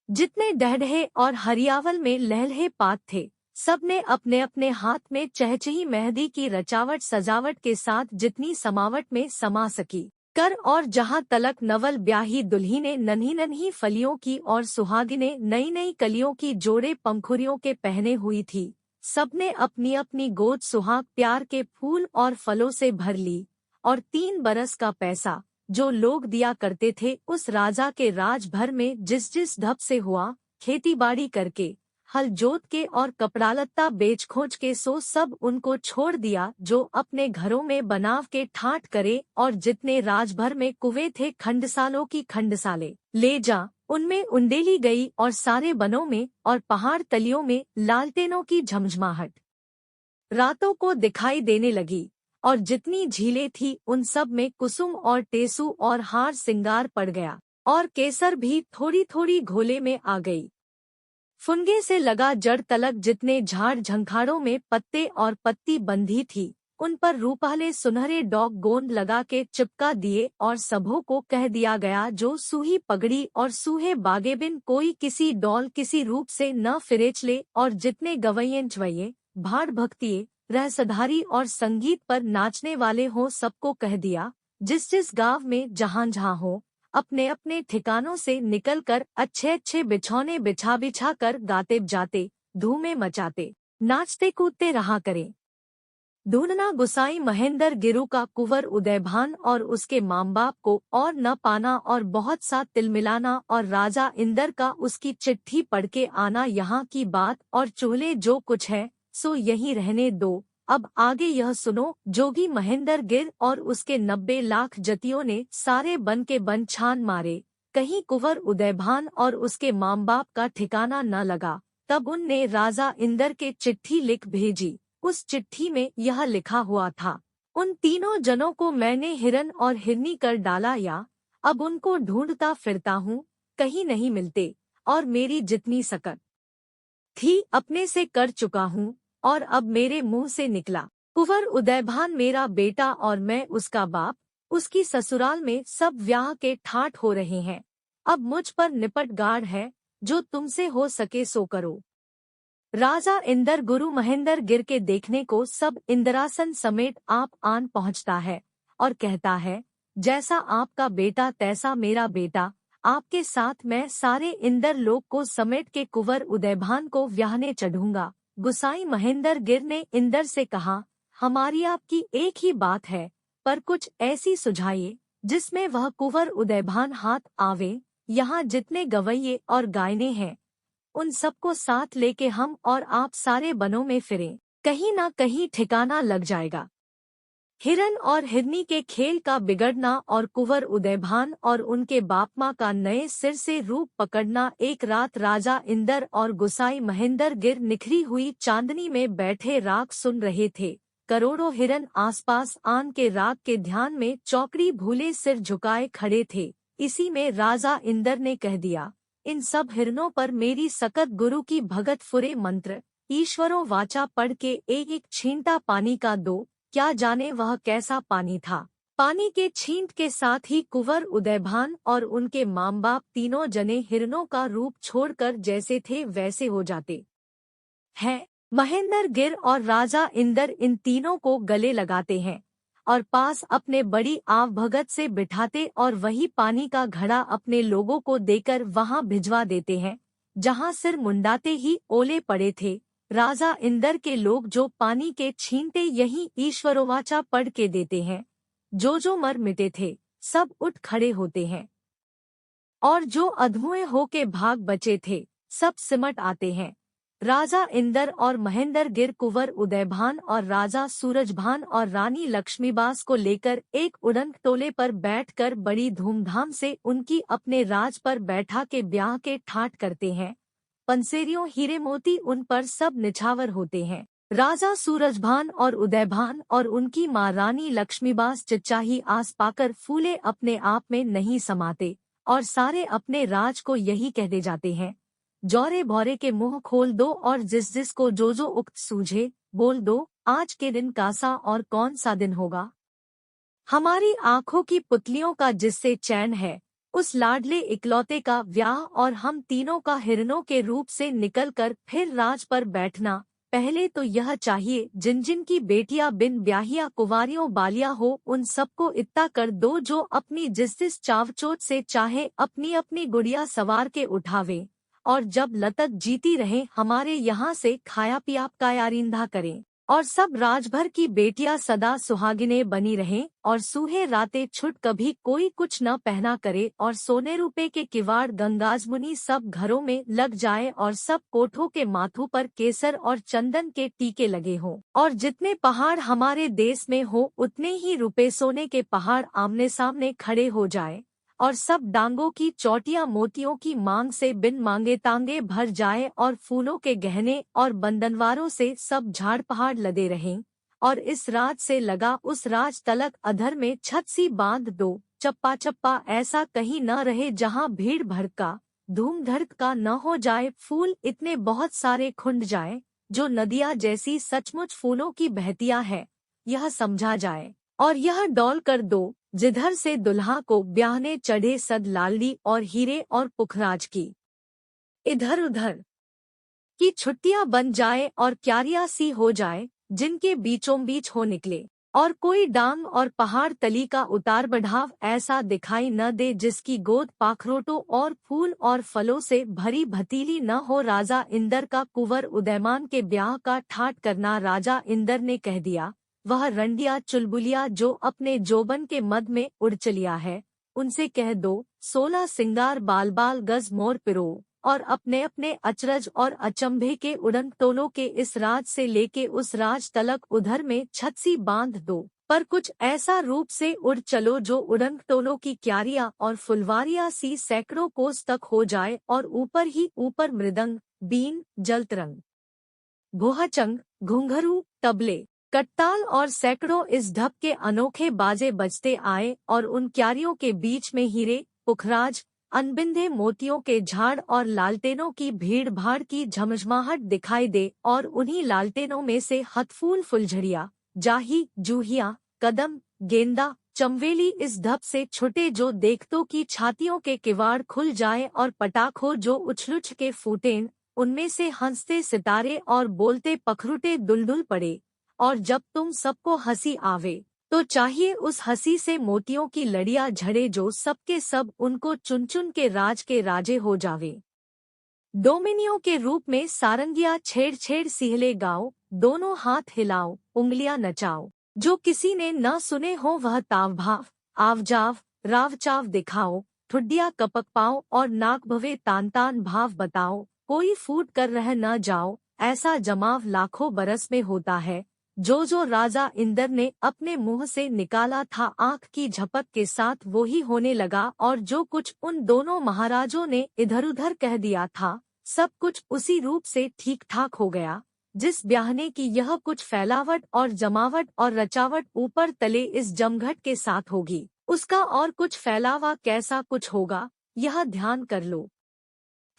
जितने डहडहे और हरियावल में लहलहे पात थे, सबने अपने अपने हाथ में चहचही मेहंदी की रचावट सजावट के साथ जितनी समावट में समा सकी कर, और जहां तलक नवल ब्याही दुल्ही ने नन्ही नन्ही फलियों की और सुहागिने नई नई कलियों की जोड़े पंखुरियों के पहने हुई थी, सबने अपनी अपनी गोद सुहाग प्यार के फूल और फलों से भर ली। और 3 बरस का पैसा जो लोग दिया करते थे उस राजा के राज भर में जिस जिस ढप से हुआ, खेती बाड़ी करके, हल जोत के और कपड़ा लत्ता बेच खोज के, सो सब उनको छोड़ दिया जो अपने घरों में बनाव के ठाट करे, और जितने राजभर में कुएं थे खंडसालों की खंडसाले ले जा, उनमें उंडेली गई, और सारे बनों में और पहाड़ तलियों में लालटेनों की झमझमाहट रातों को दिखाई देने लगी, और जितनी झीलें थी उन सब में कुसुम और टेसू और हार सिंगार पड़ गया, और केसर भी थोड़ी थोड़ी घोले में आ गई। फुनगे से लगा जड़ तलक जितने झाड़ झंखाड़ों में पत्ते और पत्ती बंधी थी, उन पर रूपाले सुनहरे डॉग गोंद लगा के चिपका दिए, और सबों को कह दिया गया जो सूही पगड़ी और सूहे बागे बिन कोई किसी डॉल किसी रूप से न फिरेच ले, और जितने गवैये चवैये भाड़ भक्तिये रहसधारी और संगीत पर नाचने वाले हों सबको कह दिया, जिस जिस गांव में जहां जहां हो अपने अपने ठिकानों से निकलकर अच्छे अच्छे बिछौने बिछा बिछा कर गाते जाते, धूमें मचाते नाचते कूदते रहा करें। ढूंढना गुसाई महेंद्र गिरु का कुंवर उदयभान और उसके माँ बाप को और न पाना और बहुत सा तिलमिलाना और राजा इंदर का उसकी चिट्ठी पढ़ के आना यहाँ की बात और चूल्हे जो कुछ है सो यहीं रहने दो। अब आगे यह सुनो। जोगी महेंद्र गिर और उसके 90 लाख जतियों ने सारे बन के बन छान मारे, कहीं कुंवर उदयभान और उसके माँ बाप का ठिकाना न लगा। तब उनने राजा इंदर के चिट्ठी लिख भेजी। उस चिट्ठी में यह लिखा हुआ था, उन तीनों जनों को मैंने हिरन और हिरनी कर डाला या अब उनको ढूंढता फिरता हूँ, कहीं नहीं मिलते, और मेरी जितनी सकत थी अपने से कर चुका हूँ और अब मेरे मुंह से निकला। कुंवर उदयभान मेरा बेटा और मैं उसका बाप, उसकी ससुराल में सब ब्याह के ठाठ हो रहे हैं। अब मुझ पर निपट गाड़ है, जो तुमसे हो सके सो करो। राजा इंदर गुरु महेंद्र गिर के देखने को सब इंदरासन समेत आप आन पहुंचता है और कहता है, जैसा आपका बेटा तैसा मेरा बेटा, आपके साथ मैं सारे इंदर लोक को समेट के कुंवर उदयभान को व्याहने चढ़ूंगा। गुसाई महेंद्र गिर ने इंदर से कहा, हमारी आपकी एक ही बात है, पर कुछ ऐसी सुझाइए जिसमें वह कुंवर उदयभान हाथ आवे। यहाँ जितने गवैये और गायने हैं उन सबको साथ लेके हम और आप सारे बनों में फिरें, कहीं ना कहीं ठिकाना लग जाएगा। हिरन और हिरनी के खेल का बिगड़ना और कुंवर उदयभान और उनके बाप माँ का नए सिर से रूप पकड़ना। एक रात राजा इंदर और गुसाई महेंद्र गिर निखरी हुई चांदनी में बैठे राग सुन रहे थे। करोड़ों हिरन आसपास आन के राग के ध्यान में चौकड़ी भूले सिर झुकाए खड़े थे। इसी में राजा इंदर ने कह दिया, इन सब हिरनों पर मेरी सकत गुरु की भगत फुरे मंत्र ईश्वरों वाचा पढ़ के एक एक छींटा पानी का दो। क्या जाने वह कैसा पानी था। पानी के छींट के साथ ही कुंवर उदयभान और उनके माँ बाप तीनों जने हिरनों का रूप छोड़कर जैसे थे वैसे हो जाते हैं। महेंद्र गिर और राजा इंदर इन तीनों को गले लगाते हैं और पास अपने बड़ी आव भगत से बिठाते और वही पानी का घड़ा अपने लोगों को देकर वहां भिजवा देते हैं, जहां सिर मुंडाते ही ओले पड़े थे। राजा इंदर के लोग जो पानी के छींटे यही ईश्वरोवाचा पढ़ के देते हैं। जो मर मिटे थे सब उठ खड़े होते हैं और जो अधमुए होके भाग बचे थे सब सिमट आते हैं। राजा इंदर और महेंद्र गिर कुंवर उदयभान और राजा सूरजभान और रानी लक्ष्मीबास को लेकर एक उड़न टोले पर बैठकर बड़ी धूमधाम से उनकी अपने राज पर बैठा के ब्याह के ठाठ करते हैं। पंसेरियों हीरे मोती उन पर सब निछावर होते हैं। राजा सूरजभान और उदयभान और उनकी माँ रानी लक्ष्मीबास चिच्चाही आस पाकर फूले अपने आप में नहीं समाते और सारे अपने राज को यही कहते जाते हैं, जौरे भौरे के मुंह खोल दो और जिस को जो उक्त सूझे बोल दो। आज के दिन कासा और कौन सा दिन होगा। हमारी आंखों की पुतलियों का जिससे चैन है उस लाडले इकलौते का ब्याह और हम तीनों का हिरनों के रूप से निकलकर फिर राज पर बैठना। पहले तो यह चाहिए जिन जिन की बेटियां बिन ब्याहिया कुंवारियों बालिया हो उन सबको इतना कर दो जो अपनी जिस चावचोट से चाहे अपनी अपनी गुड़िया सवार के उठावे और जब लतक जीती रहे हमारे यहाँ से खाया पिया कायारिंधा करें और सब राजभर की बेटियां सदा सुहागिने बनी रहें और सूहे राते छुट कभी कोई कुछ न पहना करे और सोने रुपए के किवाड़ गंगाजमुनि सब घरों में लग जाए और सब कोठों के माथों पर केसर और चंदन के टीके लगे हों और जितने पहाड़ हमारे देश में हो उतने ही रुपए सोने के पहाड़ आमने सामने खड़े हो जाए और सब डांगों की चोटियां मोतियों की मांग से बिन मांगे तांगे भर जाए और फूलों के गहने और बंधनवारों से सब झाड़ पहाड़ लदे रहें और इस राज से लगा उस राज तलक अधर में छत सी बांध दो। चप्पा चप्पा ऐसा कहीं न रहे जहां भीड़ भड़का धूम धड़का न हो जाए। फूल इतने बहुत सारे खुंड जाए जो नदियां जैसी सचमुच फूलों की बहतियां है यह समझा जाए और यह डौल कर दो जिधर से दुल्हा को ब्याहने चढ़े सद लालड़ी और हीरे और पुखराज की इधर उधर की छुट्टियां बन जाए और क्यारियां सी हो जाए जिनके बीचों बीच हो निकले। और कोई डांग और पहाड़ तली का उतार बढ़ाव ऐसा दिखाई न दे जिसकी गोद पाखरोटों और फूल और फलों से भरी भतीली न हो। राजा इंदर का कुंवर उदयमान के ब्याह का ठाट करना। राजा इंदर ने कह दिया, वह रंडिया चुलबुलिया जो अपने जोबन के मद में उड़ चलिया है, उनसे कह दो 16 सिंगार बाल बाल गज मोर पिरो, और अपने अपने अचरज और अचंभे के उड़न टोलों के इस राज से लेके उस राज तलक उधर में छत बांध दो, पर कुछ ऐसा रूप से उड़ चलो जो उड़न टोलों की क्यारियां और फुलवारियां सी सैकड़ों कोस तक हो जाए, और ऊपर ही ऊपर मृदंग, बीन, जलतरंग, भोहचंग, घुंघरू, तबले, कट्ताल और सैकड़ों इस ढप के अनोखे बाजे बजते आए, और उन क्यारियों के बीच में हीरे, पुखराज, अनबिंधे मोतियों के झाड़ और लालटेनों की भीड़ भाड़ की झमझमाहट दिखाई दे, और उन्हीं लालटेनों में से हथफूल फुलझड़िया, जाही, जूहिया, कदम, गेंदा, चमवेली इस ढप से छुटे जो देखतों की छातियों के किवाड़ खुल जाए, और पटाखों जो उछलुछ के फूटें, उनमें से हंसते सितारे और बोलते पखरुटे दुलदुल पड़े, और जब तुम सबको हंसी आवे तो चाहिए उस हंसी से मोतियों की लड़ियां झड़े जो सबके सब उनको चुन चुन के राज के राजे हो जावे। डोमिनियों के रूप में सारंगिया छेड़ छेड़ सिहले गाओ, दोनों हाथ हिलाओ, उंगलियां नचाओ, जो किसी ने न सुने हो वह ताव भाव, आवजाव, रावचाव दिखाओ, ठुड्डिया कपक पाओ और नाक भवे तान तान भाव बताओ, कोई फूट कर रह न जाओ, ऐसा जमाव लाखों बरस में होता है। जो राजा इंदर ने अपने मुंह से निकाला था आंख की झपक के साथ वो ही होने लगा, और जो कुछ उन दोनों महाराजों ने इधर उधर कह दिया था सब कुछ उसी रूप से ठीक ठाक हो गया, जिस ब्याहने की यह कुछ फैलावट और जमावट और रचावट ऊपर तले इस जमघट के साथ होगी, उसका और कुछ फैलावा कैसा कुछ होगा, यह ध्यान कर लो।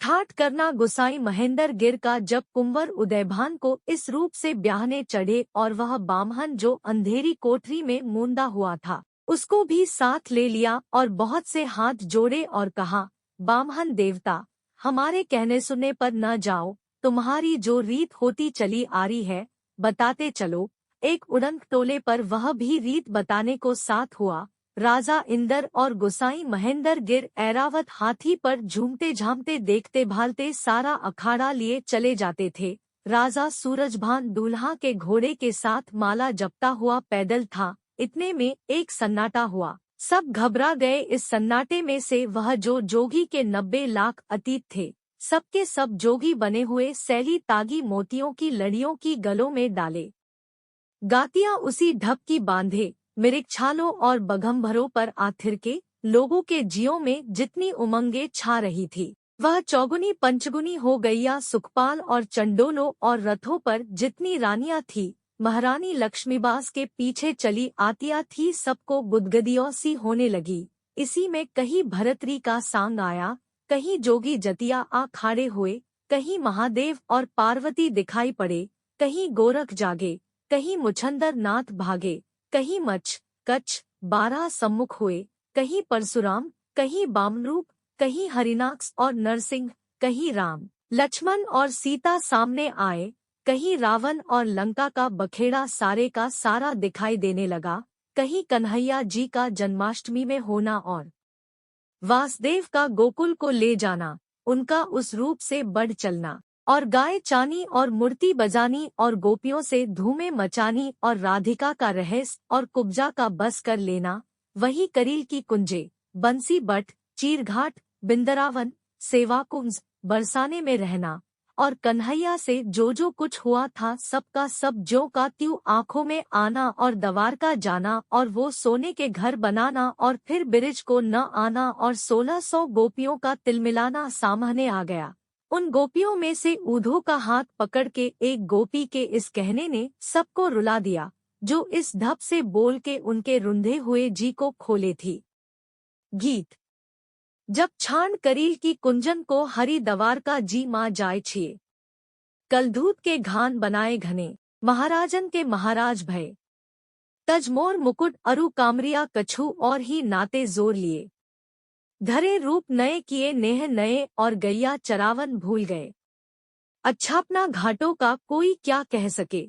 ठाठ करना गुसाई महेंद्र गिर का जब कुंवर उदयभान को इस रूप से ब्याहने चढ़े, और वह बामहन जो अंधेरी कोठरी में मूंदा हुआ था उसको भी साथ ले लिया, और बहुत से हाथ जोड़े और कहा, बामहन देवता, हमारे कहने सुनने पर न जाओ, तुम्हारी जो रीत होती चली आ रही है बताते चलो। एक उड़न टोले पर वह भी रीत बताने को साथ हुआ। राजा इंदर और गुसाई महेंद्र गिर ऐरावत हाथी पर झूमते झामते देखते भालते सारा अखाड़ा लिए चले जाते थे। राजा सूरजभान दूल्हा के घोड़े के साथ माला जपता हुआ पैदल था। इतने में एक सन्नाटा हुआ, सब घबरा गए। इस सन्नाटे में से वह जो जोगी के 90 लाख अतीत थे, सबके सब जोगी बने हुए सैली तागी मोतियों की लड़ियों की गलों में डाले, गातियां उसी ढप की बांधे, मिरिकछालों और बघम्भरों पर आथिर के लोगों के जियों में जितनी उमंगे छा रही थी वह चौगुनी पंचगुनी हो गईया। सुखपाल और चंडोलों और रथों पर जितनी रानियां थी, महारानी लक्ष्मीबास के पीछे चली आतिया थी, सबको गुदगदियों सी होने लगी। इसी में कहीं भरतरी का सांग आया, कहीं जोगी जतिया आ खाड़े हुए, कहीं महादेव और पार्वती दिखाई पड़े, कहीं गोरख जागे, कहीं मुछंदर नाथ भागे, कहीं मच्छ कच्छ 12 सम्मुख हुए, कहीं परशुराम, कहीं बामनरूप, कहीं हरिनाक्ष और नरसिंह, कहीं राम लक्ष्मण और सीता सामने आए, कहीं रावण और लंका का बखेड़ा सारे का सारा दिखाई देने लगा, कहीं कन्हैया जी का जन्माष्टमी में होना और वासुदेव का गोकुल को ले जाना, उनका उस रूप से बढ़ चलना, और गाय चानी और मूर्ति बजानी और गोपियों से धूमें मचानी, और राधिका का रहस्य और कुब्जा का बस कर लेना, वही करील की कुंजे, बंसी बट, चीरघाट, बिंदरावन, सेवाकुंज, बरसाने में रहना, और कन्हैया से जो कुछ हुआ था सबका सब ज्यों का त्यों आंखों में आना, और दवारका जाना और वो सोने के घर बनाना, और फिर बिरिज को न आना, और 1600 गोपियों का तिलमिलाना सामने आ गया। उन गोपियों में से ऊधो का हाथ पकड़ के एक गोपी के इस कहने ने सबको रुला दिया, जो इस ढप से बोल के उनके रुंधे हुए जी को खोले थी। गीत। जब छांड करील की कुंजन को हरी दवार का जी माँ जाए छिए, कलधूत के घान बनाए घने, महाराजन के महाराज भय, तजमोर मुकुट अरु कामरिया कछु और ही नाते जोर लिए, धरे रूप नए किए नेह नए और गैया चरावन भूल गए, अच्छापना घाटों का कोई क्या कह सके,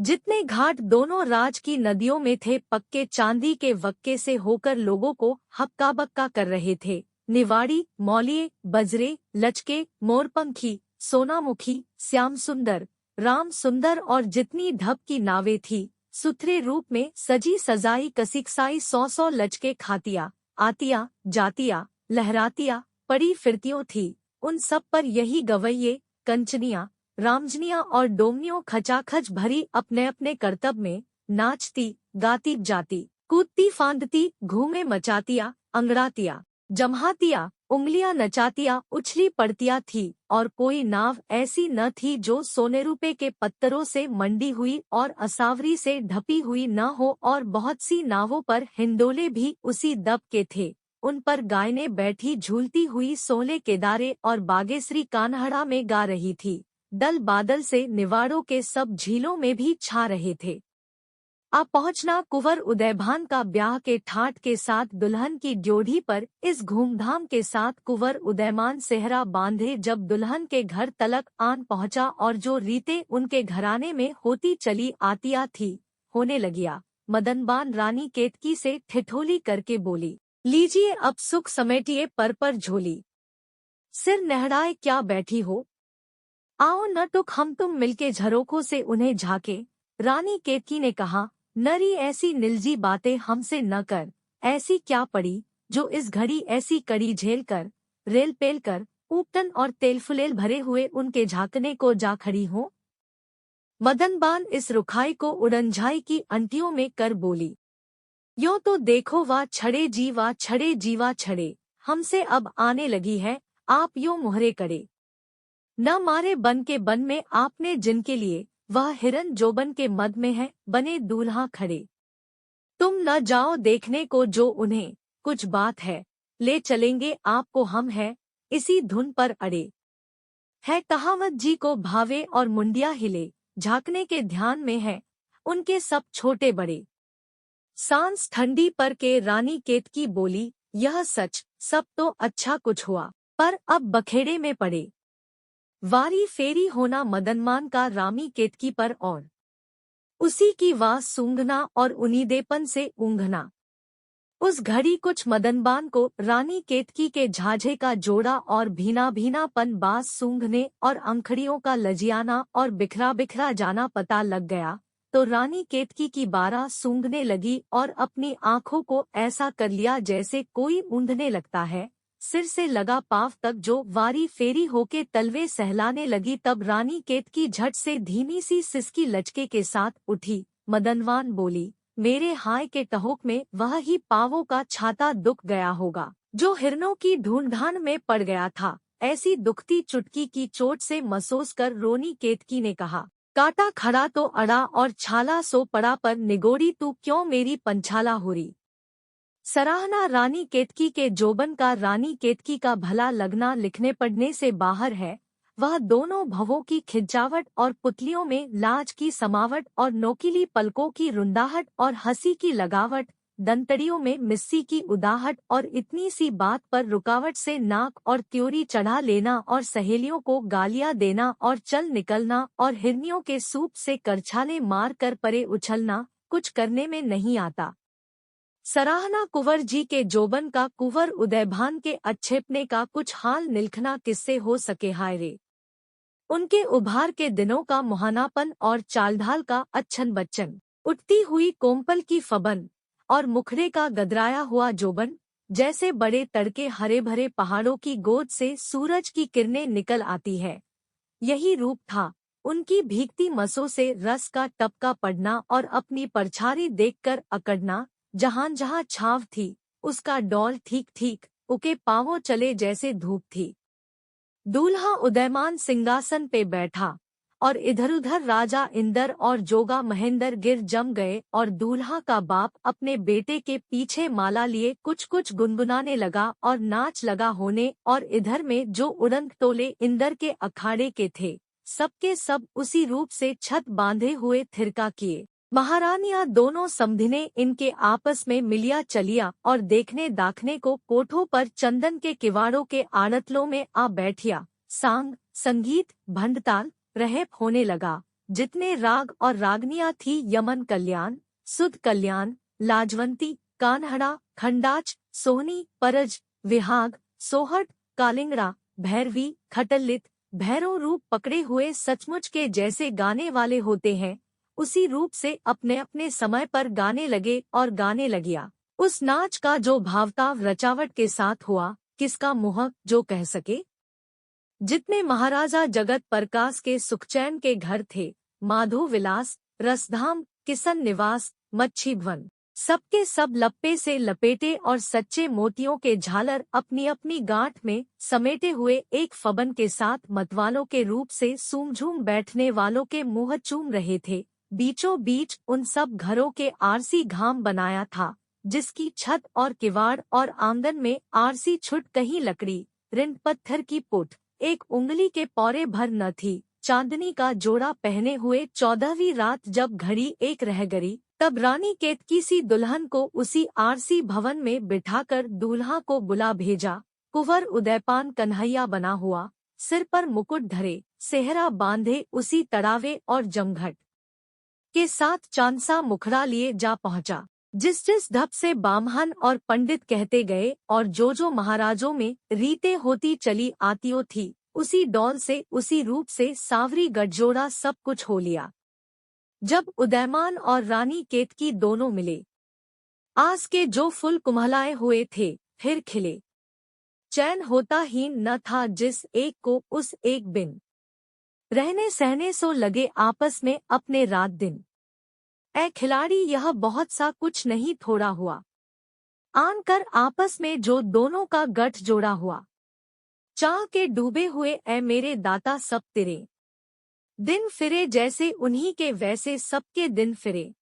जितने घाट दोनों राज की नदियों में थे पक्के चांदी के वक्के से होकर लोगों को हक्का बक्का कर रहे थे। निवाड़ी, मौलिये, बजरे, लचके, मोरपंखी, सोनामुखी, श्याम सुंदर, राम सुंदर और जितनी ढप की नावें थी, सुथरे रूप में सजी सजाई कसिकसाई 100 लचके खातिया, आतिया, जातिया, लहरातिया, पड़ी फिरतियों थी। उन सब पर यही गवैये, कंचनियां, रामजनियां और डोमनियों खचाखच भरी अपने अपने करतब में नाचती, गाती जाती, कूदती फांदती, घूमे मचातिया, अंगड़ातिया, जमहातिया, उंगलियां नचातिया, उछली पड़तिया थी और कोई नाव ऐसी न थी जो सोने रुपए के पत्थरों से मंडी हुई और असावरी से ढपी हुई न हो और बहुत सी नावों पर हिंडोले भी उसी दब के थे। उन पर गायने बैठी झूलती हुई सोले केदारे और बागेश्वरी कान्हड़ा में गा रही थी। दल बादल से निवाड़ों के सब झीलों में भी छा रहे थे। आ पहुंचना कुंवर उदयभान का ब्याह के ठाट के साथ दुल्हन की ड्योढ़ी पर इस घूमधाम के साथ कुंवर उदयमान सेहरा बांधे जब दुल्हन के घर तलक आन पहुंचा और जो रीते उनके घराने में होती चली आतिया थी होने लगिया। मदनबान रानी केतकी से ठिठोली करके बोली, लीजिए अब सुख समेटिए पर झोली, सिर नहड़ाए क्या बैठी हो, आओ न टुक हम तुम मिलके झरोखों से उन्हें झाके। रानी केतकी ने कहा, नरी ऐसी निलजी बातें हमसे न कर, ऐसी क्या पड़ी जो इस घड़ी ऐसी कड़ी झेल कर रेल पेल कर ऊपटन और तेलफुलेल भरे हुए उनके झांकने को जा खड़ी हो। मदनबान इस रुखाई को उड़नझाई की अंटियों में कर बोली, यो तो देखो वाह छड़े जीवा छड़े जीवा छड़े, हमसे अब आने लगी है, आप यो मुहरे करे। न मारे बन के बन में आपने जिनके लिए वह हिरन जोबन के मद में है बने दूल्हा खड़े। तुम न जाओ देखने को जो उन्हें कुछ बात है, ले चलेंगे आपको हम है इसी धुन पर अड़े। है कहावत जी को भावे और मुंडिया हिले, झांकने के ध्यान में है उनके सब छोटे बड़े। सांस ठंडी पर के रानी केतकी बोली, यह सच सब तो अच्छा कुछ हुआ, पर अब बखेड़े में पड़े। वारी फेरी होना मदनमान का रामी केतकी पर और उसी की वास सूंघना और उनीदेपन से ऊँघना। उस घड़ी कुछ मदनबान को रानी केतकी के झाझे का जोड़ा और भीना भीनापन बास सूंघने और अंखड़ियों का लजियाना और बिखरा बिखरा जाना पता लग गया, तो रानी केतकी की बारह सूंघने लगी और अपनी आँखों को ऐसा कर लिया जैसे कोई ऊँधने लगता है। सिर से लगा पाँव तक जो वारी फेरी होके तलवे सहलाने लगी तब रानी केतकी झट से धीमी सी सिसकी लचके के साथ उठी। मदनवान बोली, मेरे हाय के टहोक में वह ही पावों का छाता दुख गया होगा जो हिरनों की ढूंढान में पड़ गया था। ऐसी दुखती चुटकी की चोट से मसोस कर रोनी केतकी ने कहा, काटा खड़ा तो अड़ा और छाला सो पड़ा पर निगोड़ी तू क्यों मेरी पंछाला हुरी। सराहना रानी केतकी के जोबन का रानी केतकी का भला लगना लिखने पढ़ने से बाहर है। वह दोनों भवों की खिंचावट और पुतलियों में लाज की समावट और नोकीली पलकों की रुंदाहट और हंसी की लगावट, दंतड़ियों में मिस्सी की उदाहट और इतनी सी बात पर रुकावट से नाक और त्योरी चढ़ा लेना और सहेलियों को गालियां देना और चल निकलना और हिरनियों के सूप से करछाले मार कर परे उछलना कुछ करने में नहीं आता। सराहना कुंवर जी के जोबन का कुंवर उदयभान के अच्छेपने का कुछ हाल निलखना किससे हो सके हाय रे। उनके उभार के दिनों का मुहानापन और चालढाल का अच्छन बच्चन, उठती हुई कोम्पल की फबन और मुखड़े का गदराया हुआ जोबन, जैसे बड़े तड़के हरे भरे पहाड़ों की गोद से सूरज की किरणें निकल आती है, यही रूप था। उनकी भीगती मसों से रस का टपका पड़ना और अपनी परछाई देखकर अकड़ना, जहां जहां छाव थी उसका डौल ठीक ठीक उके पांवों चले जैसे धूप थी। दूल्हा उदयमान सिंहासन पे बैठा और इधर-उधर राजा इंदर और जोगा महेंद्र गिर जम गए और दूल्हा का बाप अपने बेटे के पीछे माला लिए कुछ कुछ गुनगुनाने लगा और नाच लगा होने, और इधर में जो उड़ंत टोले इंदर के अखाड़े के थे सबके सब उसी रूप से छत बांधे हुए थिरका किए। महारानियां दोनों समधिने इनके आपस में मिलिया चलिया और देखने दाखने को कोठों पर चंदन के किवाड़ों के आड़तलों में आ बैठिया। सांग, संगीत, भंडताल, रहेप होने लगा। जितने राग और रागनियां थी यमन कल्याण, सुध कल्याण, लाजवंती, कान्हड़ा, खंडाच, सोहनी, परज, विहाग, सोहट, कालिंगड़ा, भैरवी, खटल्लित, भैरव रूप पकड़े हुए सचमुच के जैसे गाने वाले होते हैं, उसी रूप से अपने अपने समय पर गाने लगे और गाने लगिया। उस नाच का जो भावताव रचावट के साथ हुआ, किसका मुँह जो कह सके। जितने महाराजा जगत प्रकाश के सुखचैन के घर थे, माधो विलास, रसधाम, किसन निवास, मच्छी भवन, सबके सब लप्पे से लपेटे और सच्चे मोतियों के झालर अपनी अपनी गांठ में समेटे हुए एक फबन के साथ मतवालों के रूप से सूमझूम बैठने वालों के मुंह चूम रहे थे। बीचों बीच उन सब घरों के आरसी घाम बनाया था, जिसकी छत और किवाड़ और आंगन में आरसी छुट कहीं लकड़ी, रिंद पत्थर की पुट, एक उंगली के पौरे भर न थी। चांदनी का जोड़ा पहने हुए 14वीं रात जब घड़ी एक रह गई, तब रानी केतकी सी दुल्हन को उसी आरसी भवन में बिठाकर दूल्हा को बुला भेजा। कुंवर उदयपान कन्हैया बना हुआ, सिर पर मुकुट धरे, सेहरा बांधे उसी तड़ावे और जमघट के साथ चांदसा मुखड़ा लिए जा पहुंचा। जिस जिस ढप से बामहन और पंडित कहते गए और जो महाराजों में रीतें होती चली आतियों थी, उसी डौल से उसी रूप से सावरी गठजोड़ा सब कुछ हो लिया। जब उदयमान और रानी केतकी दोनों मिले, आस के जो फूल कुम्हलाए हुए थे फिर खिले। चैन होता ही न था जिस एक को उस एक बिन, रहने सहने सो लगे आपस में अपने रात दिन। ऐ खिलाड़ी यह बहुत सा कुछ नहीं थोड़ा हुआ, आन कर आपस में जो दोनों का गठ जोड़ा हुआ। चाह के डूबे हुए ऐ मेरे दाता सब तेरे, दिन फिरे जैसे उन्हीं के वैसे सबके दिन फिरे।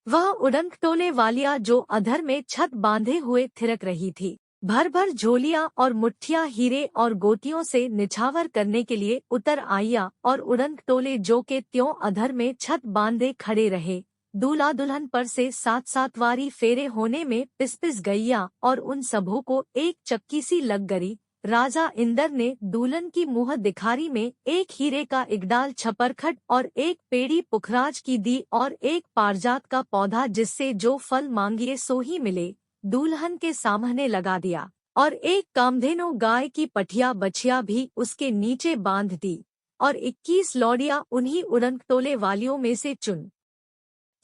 वह उड़नखटोले वालिया जो अधर में छत बांधे हुए थिरक रही थी, भर भर झोलियां और मुट्ठियां हीरे और गोटियों से निछावर करने के लिए उतर आईया, और उड़नखटोले जो के त्यों अधर में छत बांधे खड़े रहे। दूल्हा दुल्हन पर से 7-7 वारी फेरे होने में पिस गईया, और उन सबों को एक चक्की सी लग गई। राजा इंदर ने दुल्हन की मुँह दिखारी में एक हीरे का इकडाल छपरखट और एक पेड़ी पुखराज की दी और एक पारजात का पौधा जिससे जो फल मांगिए सो ही मिले, दुल्हन के सामने लगा दिया, और एक कामधेनु गाय की पठिया बछिया भी उसके नीचे बांध दी, और 21 लौड़िया उन्हीं उड़नखटोले वालियों में से चुन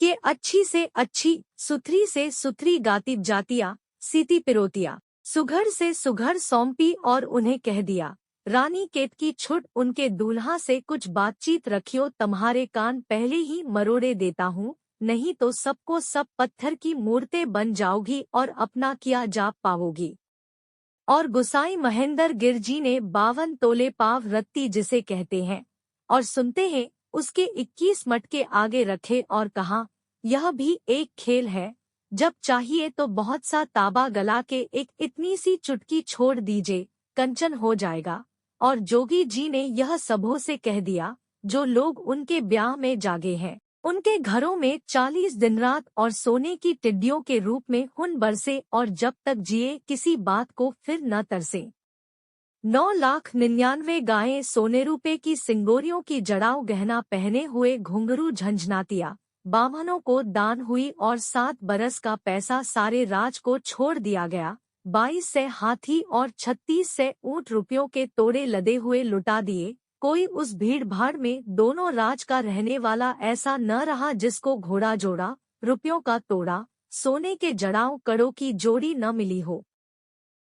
के अच्छी से अच्छी, सुथरी से सुथरी गाती जातिया, सीती पिरोतिया, सुघड़ से सुघड़ सौंपी और उन्हें कह दिया, रानी केतकी छुट उनके दूल्हा से कुछ बातचीत रखियो, तुम्हारे कान पहले ही मरोड़े देता हूँ, नहीं तो सबको सब पत्थर की मूर्तें बन जाओगी और अपना किया जाप पाओगी। और गुसाई महेंद्र गिर जी ने 52 तोले पाव रत्ती जिसे कहते हैं और सुनते हैं, उसके 21 मटके आगे रखे और कहा, यह भी एक खेल है, जब चाहिए तो बहुत सा ताबा गला के एक इतनी सी चुटकी छोड़ दीजिए, कंचन हो जाएगा। और जोगी जी ने यह सबों से कह दिया, जो लोग उनके ब्याह में जागे हैं, उनके घरों में 40 दिन रात और सोने की टिड्डियों के रूप में हुन बरसे, और जब तक जिए किसी बात को फिर न तरसे। 9,99,000 गायें सोने रुपए की सिंगोरियों की जड़ाऊ गहना पहने हुए घुंघरू झंझनातिया बामनों को दान हुई, और 7 बरस का पैसा सारे राज को छोड़ दिया गया। 22 से हाथी और 36 से ऊंट रुपयों के तोड़े लदे हुए लुटा दिए। कोई उस भीड़ भाड़ में दोनों राज का रहने वाला ऐसा न रहा जिसको घोड़ा जोड़ा, रुपयों का तोड़ा, सोने के जड़ाऊ कड़ों की जोड़ी न मिली हो।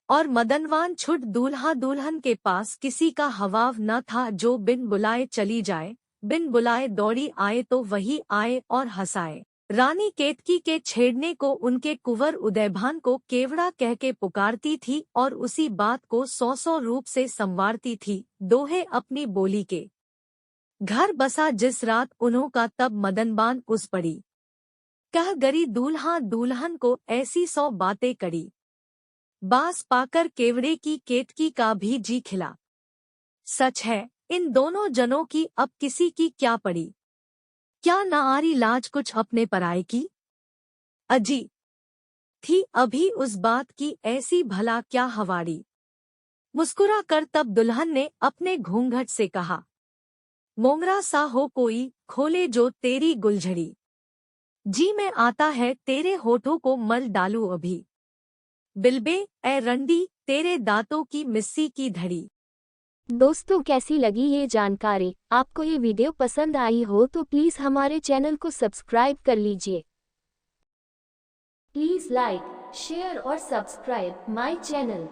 और मदनवान छुट दूल्हा दुल्हन के पास किसी का हवाव न था जो बिन बुलाए चली जाए, बिन बुलाए दौड़ी आए तो वही आए और हंसाए। रानी केतकी के छेड़ने को उनके कुंवर उदयभान को केवड़ा कह के पुकारती थी और उसी बात को 100-100 रूप से संवारती थी। दोहे अपनी बोली के घर बसा जिस रात उन्हों का, तब मदनबान उस पड़ी कह गरी दूल्हा दुल्हन को ऐसी 100 बातें करी। बास पाकर केवड़े की केतकी का भी जी खिला। सच है, इन दोनों जनों की अब किसी की क्या पड़ी, क्या न आरी लाज कुछ अपने पराये की। अजी थी अभी उस बात की ऐसी भला क्या हवाड़ी। मुस्कुरा कर तब दुल्हन ने अपने घूंघट से कहा, मोंगरा सा हो कोई, खोले जो तेरी गुलझड़ी। जी में आता है तेरे होठों को मल डालूं अभी। बिलबे ए रंडी, तेरे दांतों की मिस्सी की धड़ी।
दोस्तों, कैसी लगी ये जानकारी? आपको ये वीडियो पसंद आई हो तो प्लीज़ हमारे चैनल को सब्सक्राइब कर लीजिए। प्लीज़ लाइक, शेयर और सब्सक्राइब माय चैनल।